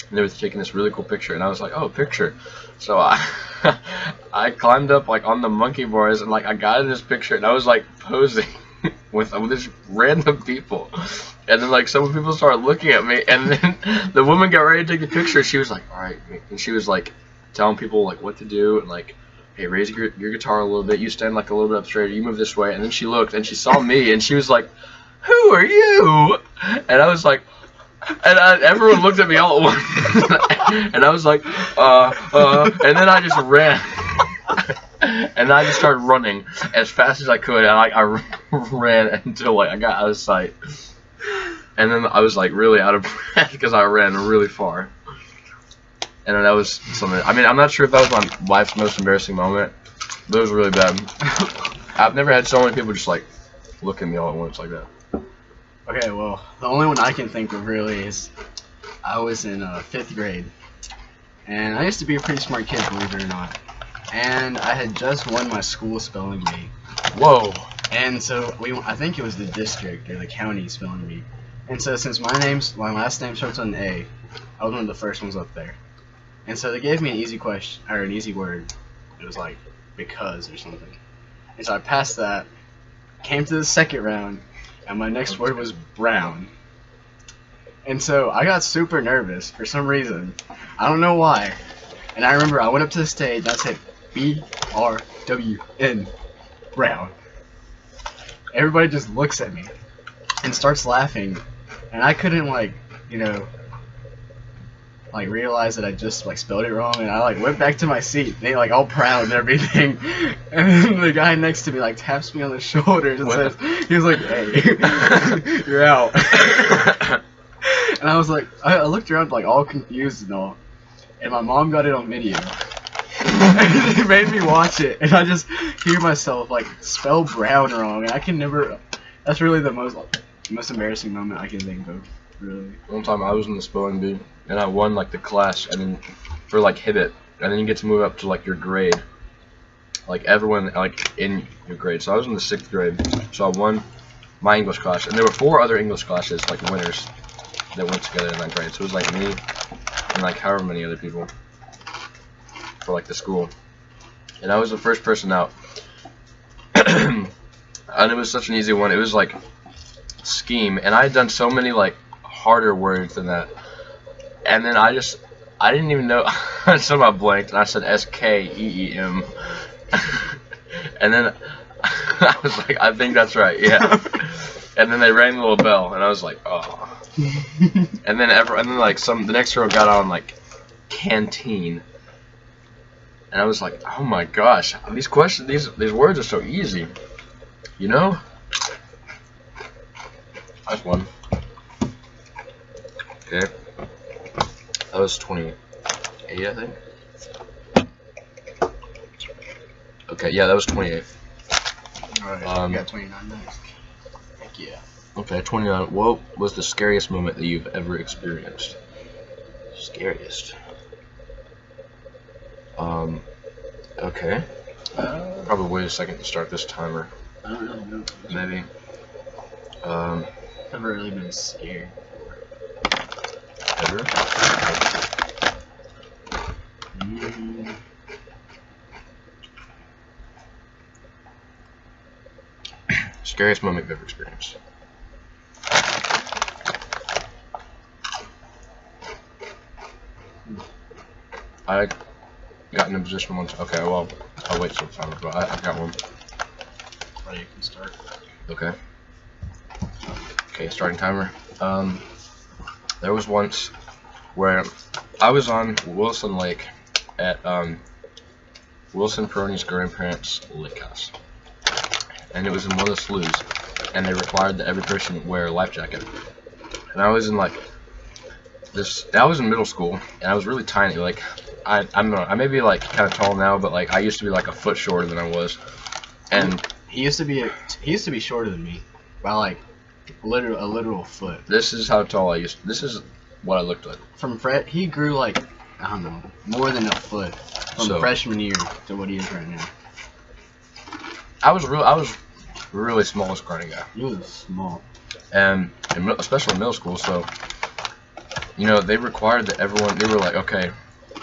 and they were taking this really cool picture, and I was like, oh, picture. So I climbed up like on the monkey bars, and like I got in this picture, and I was like posing with this random people, and then like some people started looking at me, and then the woman got ready to take the picture. She was like, all right, and she was like telling people like what to do, and like, hey, raise your guitar a little bit, you stand like a little bit up straight, you move this way. And then she looked and she saw me, and she was like, who are you? And I was like, and everyone looked at me all at once, and I was like, and then I just ran. And I just started running as fast as I could, and I ran until like I got out of sight. And then I was like really out of breath because I ran really far. And that was something. I mean, I'm not sure if that was my life's most embarrassing moment, but it was really bad. I've never had so many people just like look at me all at once like that. Okay, well, the only one I can think of really is I was in 5th grade, and I used to be a pretty smart kid, believe it or not. And I had just won my school spelling bee. Whoa. And so I think it was the district or the county spelling bee. And so since my last name starts with an A, I was one of the first ones up there. And so they gave me an easy question, or an easy word. It was like because or something. And so I passed that, came to the second round, and my next word was brown. And so I got super nervous for some reason. I don't know why. And I remember I went up to the stage and I said B-R-W-N, brown. Everybody just looks at me and starts laughing, and I couldn't like, you know, like realize that I just like spelled it wrong, and I like went back to my seat. They like all proud and everything, and then the guy next to me like taps me on the shoulders and says, he was like, hey, you're out. And I was like, I looked around like all confused and all, and my mom got it on video. And they made me watch it, and I just hear myself like spell brown wrong, and I can never. That's really the most embarrassing moment I can think of. Really. One time I was in the spelling bee, and I won like the class, and then for like hit it, and then you get to move up to like your grade, like everyone like in your grade. So I was in the 6th grade, so I won my English class, and there were 4 other English classes like winners that went together in that grade. So it was like me and like however many other people for like the school, and I was the first person out. And it was such an easy one. It was like scheme, and I had done so many like harder words than that, and then I didn't even know. Somehow blanked, and I said S-K-E-E-M. And then I was like, I think that's right, yeah. And then they rang the little bell, and I was like, oh. And then like the next girl got on like canteen, And I was like, oh my gosh, these questions, these words are so easy, you know? That's one. Okay. That was 28, I think. Okay, yeah, that was 28. Alright, we got 29 next. Heck yeah. Okay, 29. What was the scariest moment that you've ever experienced? Scariest. Okay. Probably wait a second to start this timer. I don't really know. Maybe. Never really been scared. Ever? Scariest moment you've ever experienced. I got in a position once. Okay, well, I'll wait till the timer, but I got one. Right, you can start. Okay. Okay, starting timer. There was once where I was on Wilson Lake at Wilson Peroni's grandparents' lake house, and it was in one of the sloughs, and they required that every person wear a life jacket. And I was in like this. I was in middle school, and I was really tiny. Like I don't know. I may be like kind of tall now, but like I used to be like a foot shorter than I was. And he used to be shorter than me by like a literal foot. This is how tall I used to. This is what I looked like. From he grew like, I don't know, more than a foot from freshman year to what he is right now. I was really small as a karate guy. He was small. And especially in middle school, so you know they required that everyone. They were like, okay,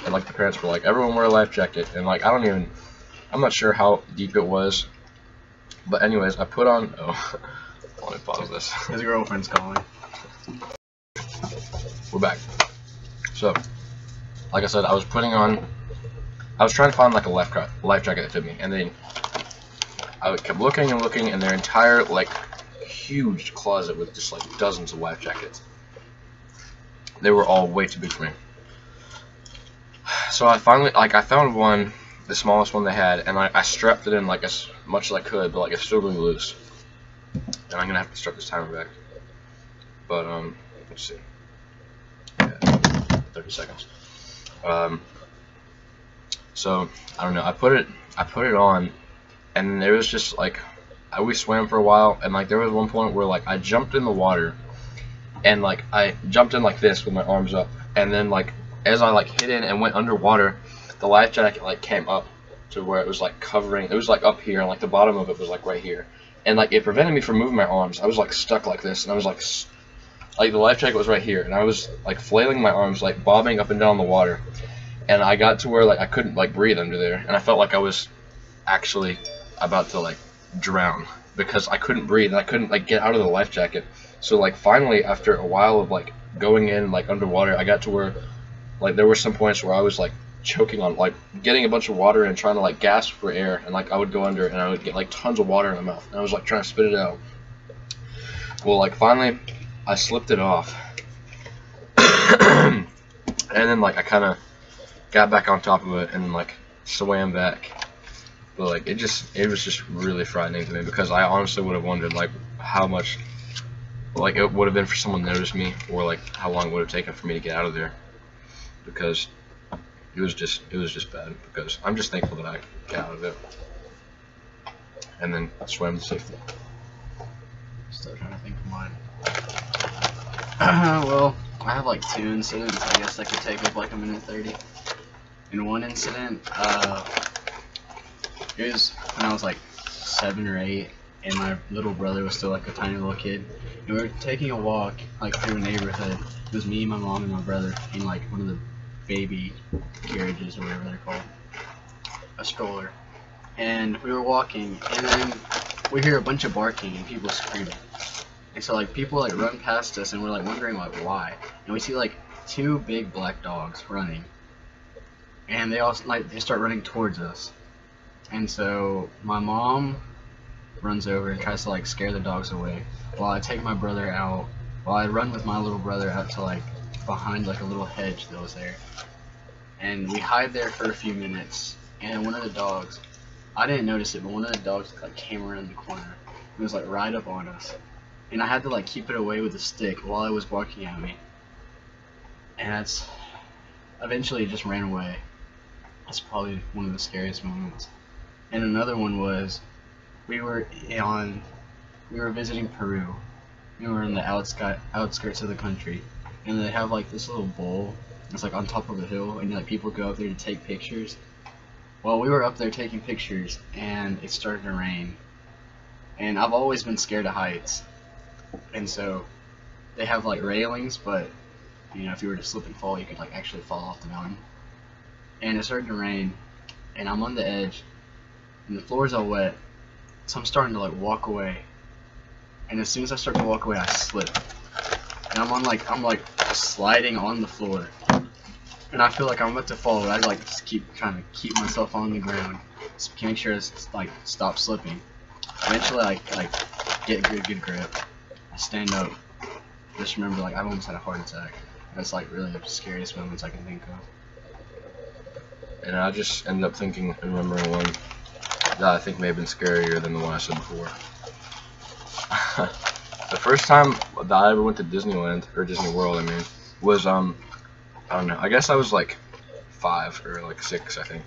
and like the parents were like, everyone wear a life jacket, and like I'm not sure how deep it was, but anyways, I put on. Oh, let me pause this. His girlfriend's calling. We're back. So, like I said, I was trying to find like a life jacket that fit me, and then I kept looking and looking, and their entire like huge closet with just like dozens of life jackets. They were all way too big for me. So I finally I found one, the smallest one they had, and I strapped it in like as much as I could, but like it's still really loose. And I'm gonna have to start this timer back. But let's see. Yeah, 30 seconds. So I don't know. I put it on, and there was just like we swam for a while, and like there was one point where like I jumped in the water, and like I jumped in like this with my arms up, and then like as I like hit in and went underwater, the life jacket like came up to where it was like covering. It was like up here, and like the bottom of it was like right here, and like it prevented me from moving my arms. I was like stuck like this, and I was like the life jacket was right here, and I was like flailing my arms, like bobbing up and down the water, and I got to where like I couldn't like breathe under there, and I felt like I was actually about to like drown because I couldn't breathe and I couldn't like get out of the life jacket. So like finally, after a while of like going in like underwater, I got to where like there were some points where I was like choking on like getting a bunch of water and trying to like gasp for air, and like I would go under and I would get like tons of water in my mouth, and I was like trying to spit it out. Well, like finally I slipped it off, and then like I kind of got back on top of it and like swam back. But like it was just really frightening to me, because I honestly would have wondered like how much like it would have been for someone to notice me, or like how long it would have taken for me to get out of there, because it was just bad. Because I'm just thankful that I got out of it and then swam to safety. Still trying to think of mine. Well, I have like 2 incidents. I guess I could take up like a minute 30. In one incident, it was when I was like 7 or 8, and my little brother was still like a tiny little kid, and we were taking a walk like through a neighborhood. It was me, my mom, and my brother in like one of the baby carriages or whatever they're called, a stroller. And we were walking, and then we hear a bunch of barking and people screaming. And so like people like run past us, and we're like wondering like why. And we see like 2 big black dogs running, and they start running towards us. And so my mom runs over and tries to like scare the dogs away, while I take my brother out, while I run with my little brother out to like behind like a little hedge that was there. And we hide there for a few minutes, and one of the dogs, I didn't notice it, but one of the dogs like came around the corner. It was like right up on us, and I had to like keep it away with a stick while it was barking at me. And that's eventually it just ran away. That's probably one of the scariest moments. And another one was we were visiting Peru. We were in the outskirts of the country, and they have like this little bowl. It's like on top of a hill, and like people go up there to take pictures. Well, we were up there taking pictures, and it started to rain. And I've always been scared of heights, and so they have like railings, but you know, if you were to slip and fall, you could like actually fall off the mountain. And it started to rain, and I'm on the edge, and the floor is all wet, so I'm starting to like walk away. And as soon as I start to walk away, I slip, and I'm like sliding on the floor, and I feel like I'm about to fall, but I like just keep trying to keep myself on the ground, just to make sure it's like stop slipping. Eventually, I like get a good grip. I stand up. Just remember, like I've almost had a heart attack. That's like really the scariest moments I can think of. And I just ended up thinking and remembering one that I think may have been scarier than the one I said before. The first time that I ever went to Disneyland, or Disney World, I mean, was I don't know. I guess I was like 5 or like 6, I think.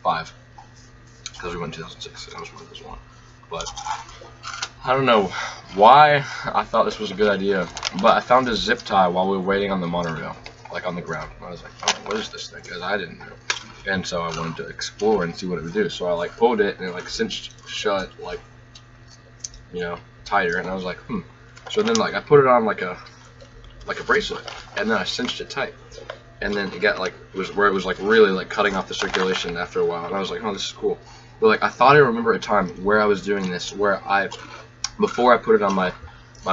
5, because we went in 2006. And I was one of those one. But I don't know why I thought this was a good idea, but I found a zip tie while we were waiting on the monorail, like on the ground. I was like, oh, what is this thing? Because I didn't know. And so I wanted to explore and see what it would do. So I like pulled it and it like cinched shut, like, you know, tighter. And I was like, So then like I put it on like a bracelet, and then I cinched it tight. And then it got like it was like really like cutting off the circulation after a while. And I was like, oh, this is cool. But like I thought I remember a time where I was doing this, where before I put it on my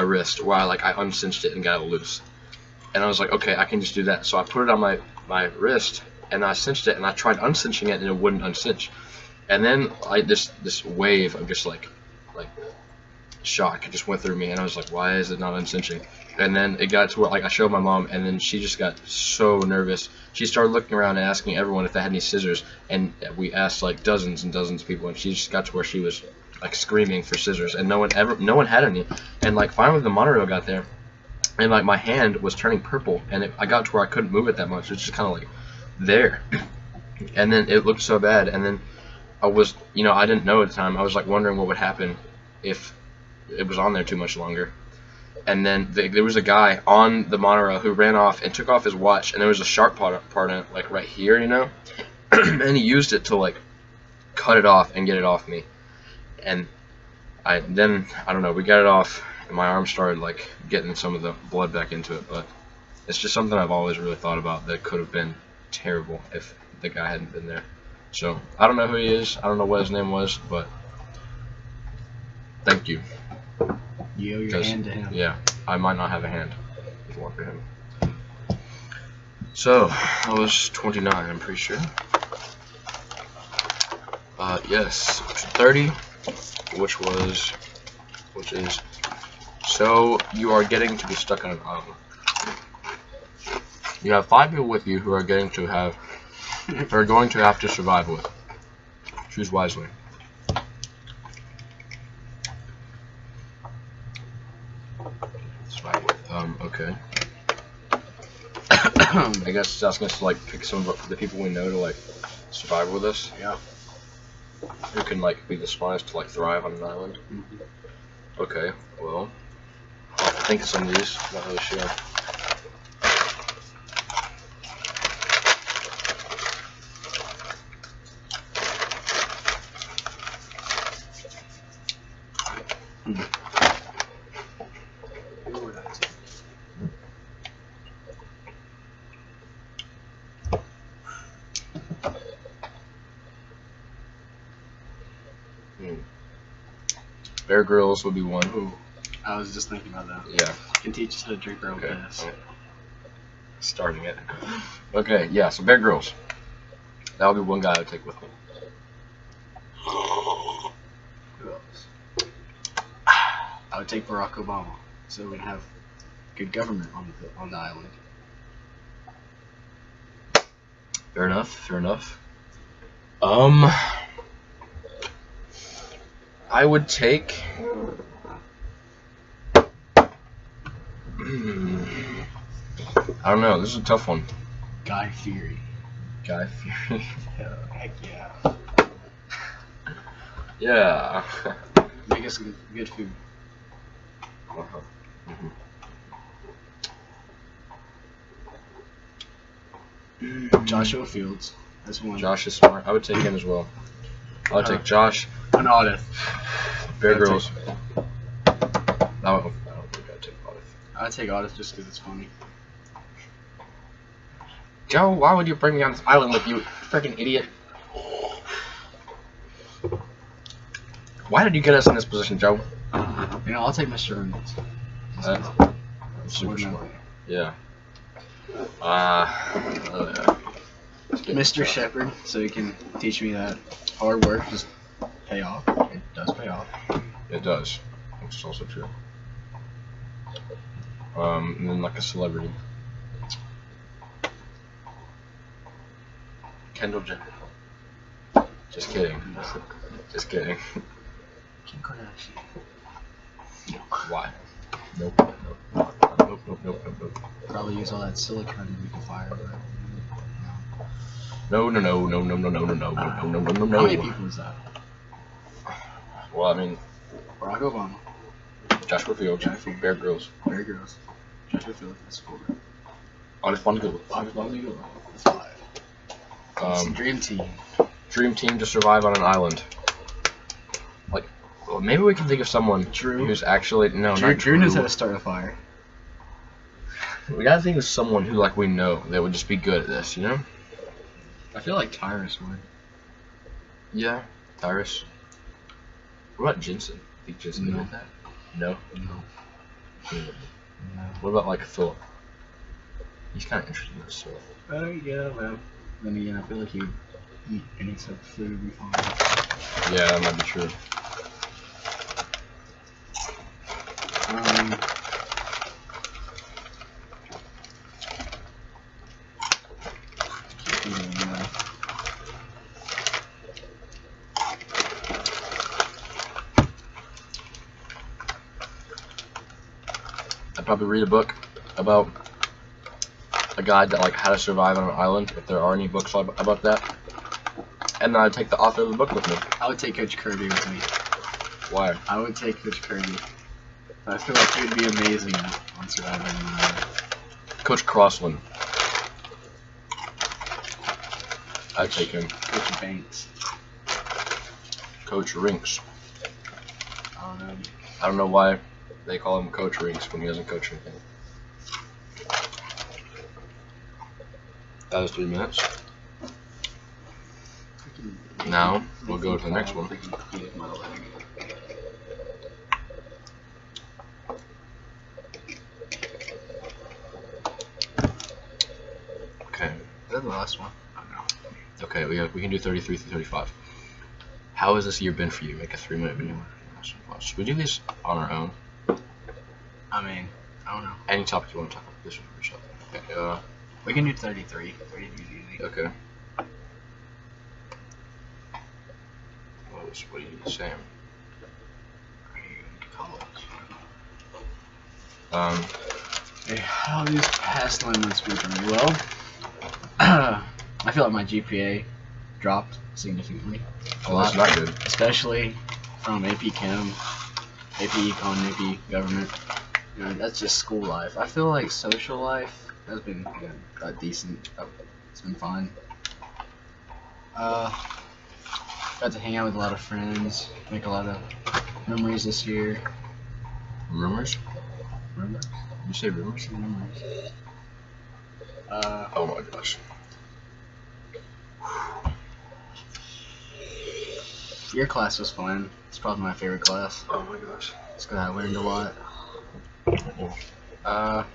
wrist, where I uncinched it and got it loose. And I was like, okay, I can just do that. So I put it on my wrist, and I cinched it, and I tried uncinching it, and it wouldn't uncinch. And then this wave of just like shock just went through me, and I was like, why is it not uncinching? And then it got to where like I showed my mom, and then she just got so nervous. She started looking around and asking everyone if they had any scissors, and we asked like dozens and dozens of people, and she just got to where she was like screaming for scissors, and no one had any. And like finally the monorail got there, and like my hand was turning purple, and I got to where I couldn't move it that much. It was just kind of like there, and then it looked so bad. And then I was, you know, I didn't know at the time. I was like wondering what would happen if it was on there too much longer. And then there was a guy on the monorail who ran off and took off his watch, and there was a sharp part in it, like right here, you know, and he used it to like cut it off and get it off me. And I don't know, we got it off, and my arm started like getting some of the blood back into it. But it's just something I've always really thought about that could have been terrible if the guy hadn't been there. So I don't know who he is, I don't know what his name was, but thank you. You owe your hand to him. Yeah, I might not have a hand if it weren't for him. So I was 29, I'm pretty sure. Yes, 30, which is, so you are getting to be stuck on an island. You have 5 people with you who are going to have to survive with. Choose wisely. Survive with. Okay. I guess it's asking us to like pick some of the people we know to like survive with us. Yeah. Who can like be the smartest to like thrive on an island. Okay, well, I'll have to think of some of these. Not really sure. Bear Grylls would be one. Ooh. I was just thinking about that. Yeah. Can teach us how to drink our own piss. Starting it. Okay, yeah, so Bear Grylls. That would be one guy I would take with me. Who else? I would take Barack Obama, so we can have good government on the island. Fair enough, fair enough. I would take. I don't know. This is a tough one. Guy Fieri. Guy Fieri. Heck yeah. Yeah. Make us good food. Joshua Fields. That's one. Josh is smart. I would take him as well. I would take Josh. An Audith. Bear Grylls. I don't think I'd take Audith. I'd take Audith just because it's funny. Joe, why would you bring me on this island with you, freaking idiot? Why did you get us in this position, Joe? You know, I'll take Mr. Reynolds. Super smart. Yeah. Mr. Shepherd, so he can teach me that hard work just pay off. It does pay off. It does. Which is also true. And then like a celebrity. Kendall Jenner. Just kidding. Just kidding. Kim Kardashian. Why? Nope. Nope. Probably use all that silicone to make a fire, but No. how many people is that? Well, I mean, Barack Obama. Joshua Fields, Bear Grylls, Bear Grylls. Joshua Fields. That's 4. Audith Bundle. That's 5. Dream team. Dream team to survive on an island. Like, well, maybe we can think of someone who's actually not Drew knows how to start a fire. We gotta think of someone who we know that would just be good at this, you know? I feel like Tyrus would. Yeah, Tyrus. What about Jensen? Think Jensen No. did that? No. No. What about Philip? He's kind of interested in this stuff. Yeah, well. Then again, I feel like he'd eat any type of food would be fine. Yeah, that might be true. I'd probably read a book about a guide that how to survive on an island, if there are any books about that. And then I'd take the author of the book with me. I would take Coach Kirby with me. Why? I would take Coach Kirby. I feel like he would be amazing on surviving on an island. Coach Crossland. I'd take him. Coach Banks. Coach Rinks. I don't know. I don't know why they call him Coach Rinks when he doesn't coach anything. That was 3 minutes. Now, we'll go to the next one. Okay. Is that the last one? I don't know. Okay, we can do 33 through 35. How has this year been for you? Make a 3-minute video. Should we do this on our own? I mean, I don't know. Any topic you want to talk about. This one for yourself. Okay. We can do 33. 33 is easy. Okay. What are you saying? Are you going to college? Okay, how these past 9 months been for me? Well, I feel like my GPA dropped significantly. Oh, that's not good. Especially from AP Chem, AP Econ, AP Government. You know, that's just school life. I feel like social life has been decent. It's been fine. Got to hang out with a lot of friends, make a lot of memories this year. Rumors? Rumors? You say rumors? Memories. Oh my gosh. Your class was fun. It's probably my favorite class. Oh my gosh. It's because I learned a lot. I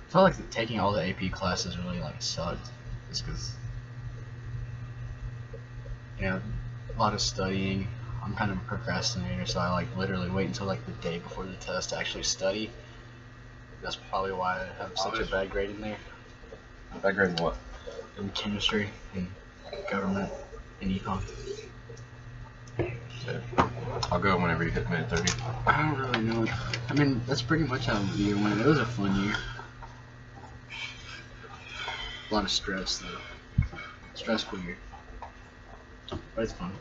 felt like taking all the AP classes really sucked. Just because, a lot of studying. I'm kind of a procrastinator, so I literally wait until the day before the test to actually study. That's probably why I have such a bad grade in there. Bad grade in what? In chemistry and government and econ. So, I'll go whenever you hit minute 30. I don't really know. I mean, that's pretty much how the year went. It was a fun year. A lot of stress though. Stressful year. But it's fun.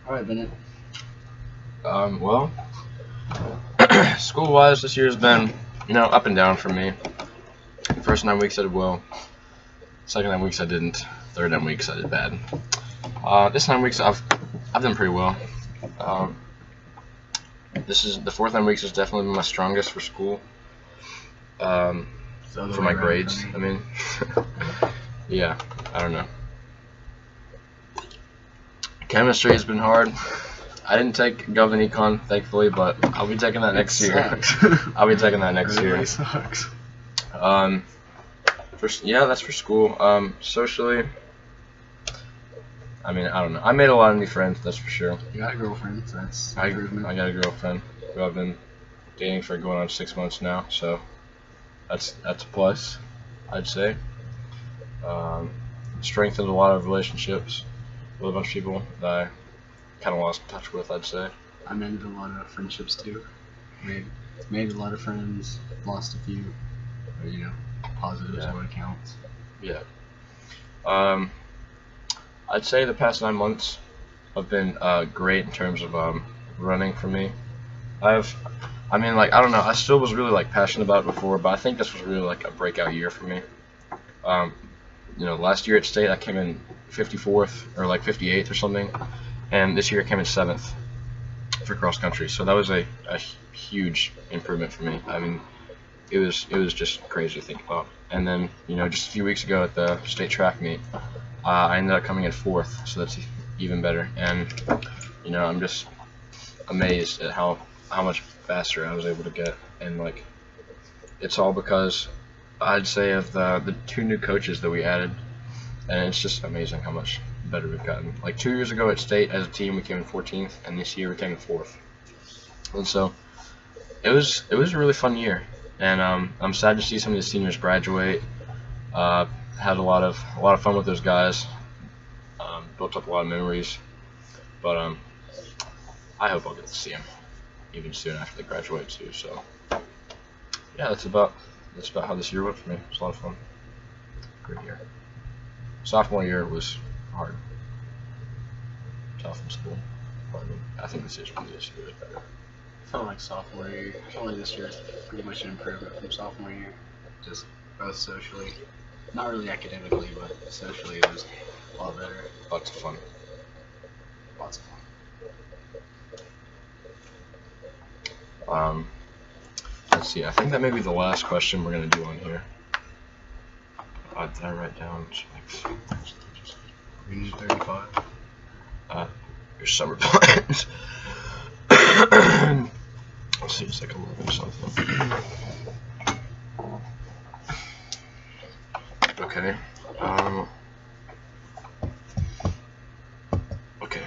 Alright, Bennett. Well, school-wise, this year's been, up and down for me. First 9 weeks I did well. Second 9 weeks I didn't. Third 9 weeks I did bad. This 9 weeks I've done pretty well. This is the fourth 9 weeks has definitely been my strongest for school. For my grades, I mean. Yeah, I don't know. Chemistry has been hard. I didn't take Gov and Econ, thankfully, but I'll be taking that next year. I'll be taking that next year. It really sucks. Yeah, that's for school. Socially, I mean, I don't know. I made a lot of new friends, that's for sure. You got a girlfriend, so that's I improvement. got a girlfriend who I've been dating for going on 6 months now, so that's a plus, I'd say. Strengthened a lot of relationships with a bunch of people that I kind of lost touch with, I'd say. I mended a lot of friendships too. Made a lot of friends, lost a few. But, positive is what counts. Yeah. I'd say the past 9 months have been great in terms of running for me. I don't know. I still was really passionate about it before, but I think this was really a breakout year for me. Last year at state I came in 54th or 58th or something, and this year I came in 7th for cross country. So that was a huge improvement for me. I mean, it was just crazy to think about. And then just a few weeks ago at the state track meet, I ended up coming in 4th, so that's even better. And I'm just amazed at how much faster I was able to get, and it's all because I'd say of the 2 new coaches that we added, and it's just amazing how much better we've gotten. 2 years ago at state as a team we came in 14th, and this year we came in 4th. And so it was a really fun year, and I'm sad to see some of the seniors graduate. Had a lot of fun with those guys. Built up a lot of memories, but I hope I'll get to see them even soon after they graduate too. So yeah, that's about how this year went for me. It was a lot of fun. Great year. Sophomore year was hard. Tough in school. But I think this year's better. I felt like sophomore year. I felt like this year is pretty much an improvement from sophomore year. Just both socially, not really academically, but socially it was a lot better. Lots of fun. Lots of fun. Let's see. I think that may be the last question we're gonna do on here. Did I write down? Reading 35. Your summer plans. Seems like 11 something. Okay. Okay.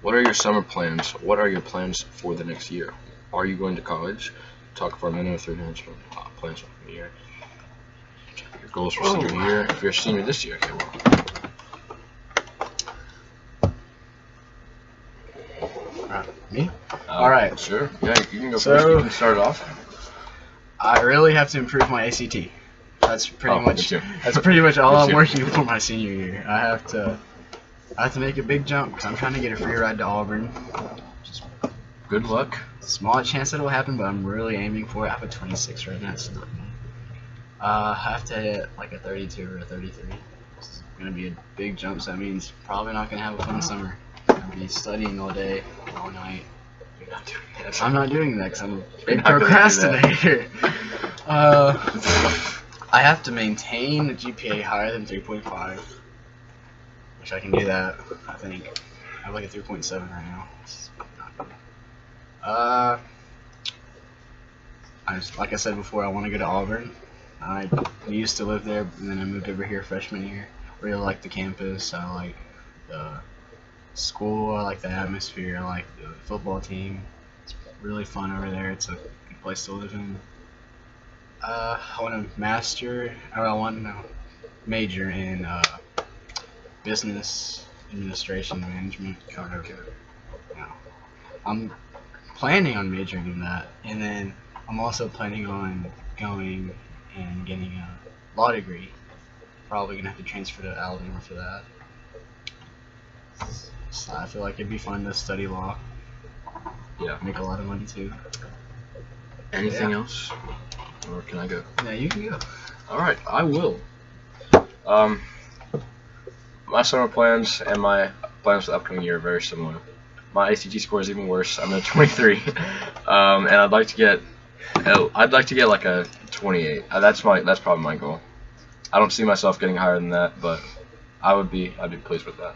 What are your summer plans? What are your plans for the next year? Are you going to college? Talk for a minute or 3 minutes from plans for the year. Your goals for senior year. If you're a senior this year, okay, well. Me? Alright. Sure. Yeah, you can go first. You can start it off. I really have to improve my ACT. That's pretty much all I'm working for my senior year. I have to make a big jump because I'm trying to get a free ride to Auburn. Just good luck. Small chance that it'll happen, but I'm really aiming for it. I have a 26 right now. So I have to hit a 32 or a 33. It's gonna be a big jump, so that means probably not gonna have a fun summer. I'll be studying all day, all night. You're not doing that. I'm not doing that because I'm a big procrastinator. I have to maintain a GPA higher than 3.5, which I can do that, I think. I have a 3.7 right now. It's not good. Like I said before, I want to go to Auburn. I used to live there, and then I moved over here freshman year. Really like the campus. I like the school. I like the atmosphere. I like the football team. It's really fun over there. It's a good place to live in. I want to major in business administration management. Kind of. Okay. You know, I'm planning on majoring in that, and then I'm also planning on going and getting a law degree. Probably gonna have to transfer to Alabama for that. So I feel like it'd be fun to study law. Yeah. Make a lot of money too. Anything else? Or can I go? Yeah, you can go. Alright, I will. My summer plans and my plans for the upcoming year are very similar. My ACT score is even worse. I'm at 23, and I'd like to get like a 28. That's probably my goal. I don't see myself getting higher than that, but I'd be pleased with that.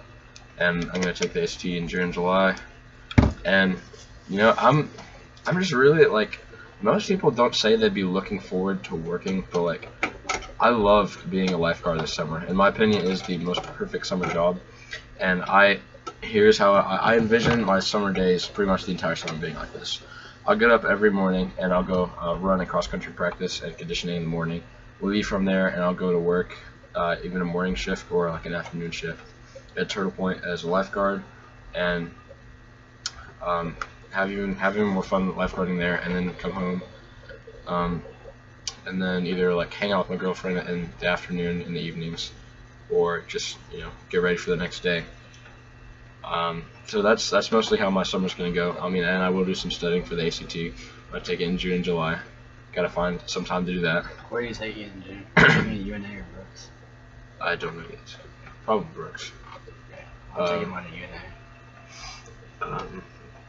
And I'm gonna take the ACT in June, July, and you know I'm just really like, most people don't say they'd be looking forward to working, but like, I loved being a lifeguard this summer. In my opinion, it is the most perfect summer job, and here's how I envision my summer days, pretty much the entire summer, being like this. I'll get up every morning and I'll go run a cross-country practice and conditioning in the morning. We'll leave from there and I'll go to work, even a morning shift or like an afternoon shift at Turtle Point as a lifeguard, and have even more fun lifeguarding there, and then come home, and then either like hang out with my girlfriend in the afternoon, in the evenings, or just get ready for the next day. So that's mostly how my summer's gonna go. I mean, and I will do some studying for the ACT. I take it in June and July. Gotta find some time to do that. Where are you taking it in June? Are you taking UNA or Brooks? I don't know yet. Probably Brooks. Okay. I'm taking mine at UNA.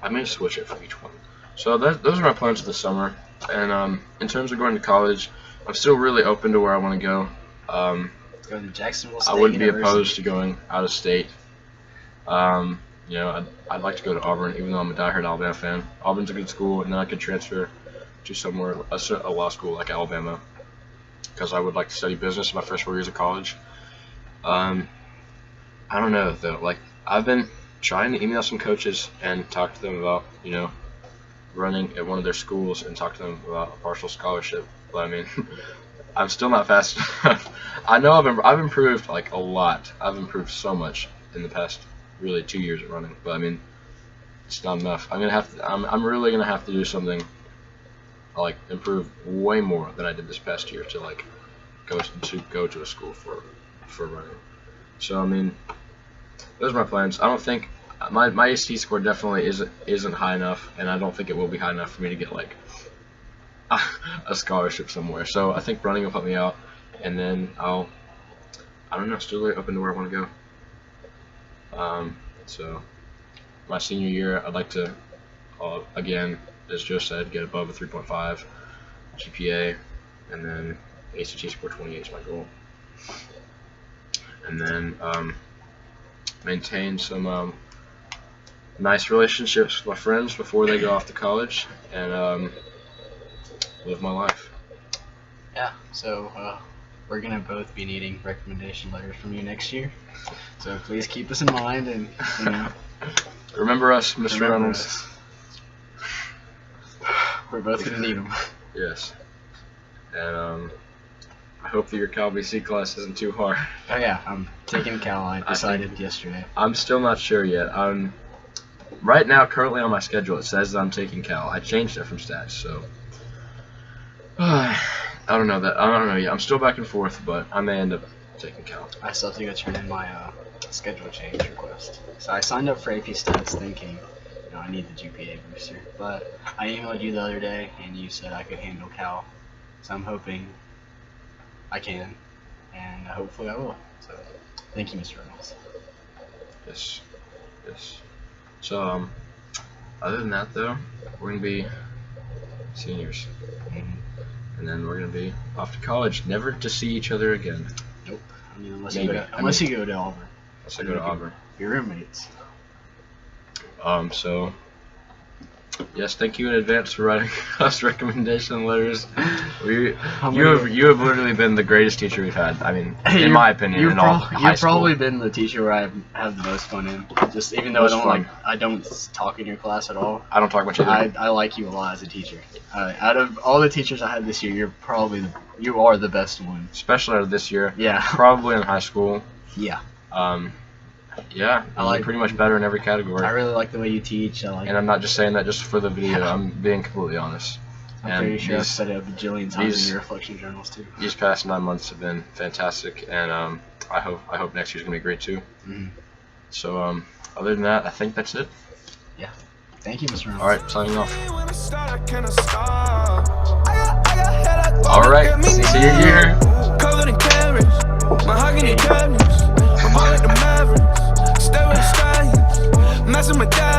I may switch it for each one. So those are my plans for the summer. And in terms of going to college, I'm still really open to where I want to go. Go to Jacksonville State I wouldn't be University. opposed to going out of state. I'd like to go to Auburn, even though I'm a diehard Alabama fan. Auburn's a good school, and then I could transfer to somewhere, a law school like Alabama, because I would like to study business in my first 4 years of college. I don't know though. Like, I've been trying to email some coaches and talk to them about running at one of their schools and talk to them about a partial scholarship. But I mean, I'm still not fast enough. I know I've improved like a lot. I've improved so much in the past really 2 years of running, but I mean, it's not enough. I'm really gonna have to do something, like improve way more than I did this past year to like go to a school for running. So I mean, those are my plans. I don't think my ACT score definitely isn't high enough, and I don't think it will be high enough for me to get like a scholarship somewhere. So I think running will help me out, and then I don't know, still really open to where I want to go. So my senior year, I'd like to again, as Joe said, get above a 3.5 GPA, and then ACT score 28 is my goal. And then maintain some nice relationships with my friends before they go off to college, and live my life. Yeah, so we're going to both be needing recommendation letters from you next year. So please keep us in mind, and remember us, Mr. Reynolds. Us. We're both going to need them. Yes. And I hope that your Cal BC class isn't too hard. Oh yeah, I'm taking Cal. I decided yesterday. I'm still not sure yet. Right now, currently on my schedule, it says that I'm taking Cal. I changed it from stats, so I don't know yet. I'm still back and forth, but I may end up taking Cal. I still have to go turn in my schedule change request. So I signed up for AP Stats thinking, I need the GPA booster, but I emailed you the other day and you said I could handle Cal, so I'm hoping I can, and hopefully I will. So thank you, Mr. Reynolds. Yes. So other than that though, we're gonna be seniors. And then we're gonna be off to college, never to see each other again. Nope. I mean, unless you go to Auburn. Unless I go to Auburn. Your roommates. So yes, thank you in advance for writing us recommendation letters. You have literally been the greatest teacher we've had. I mean, in my opinion, in all high school. You've probably been the teacher where I have the most fun in. Just even though I don't talk in your class at all. I don't talk much either. I like you a lot as a teacher. Out of all the teachers I had this year, you are the best one. Especially out of this year. Yeah. Probably in high school. Yeah. Yeah, I you're like- pretty much better in every category. I really like the way you teach. I like. And I'm not just saying that just for the video. I'm being completely honest. I'm and pretty sure I've these- said it a bajillion times these- in your reflection journals too. These past 9 months have been fantastic, and I hope next year's gonna be great too. Mhm. So other than that, I think that's it. Thank you, Mr. Reynolds. All right, signing off. All All right, see you here. Covered in carrots, my hugging your cabinets. I'm all like the Mavericks, stay with the stallions, messing with that.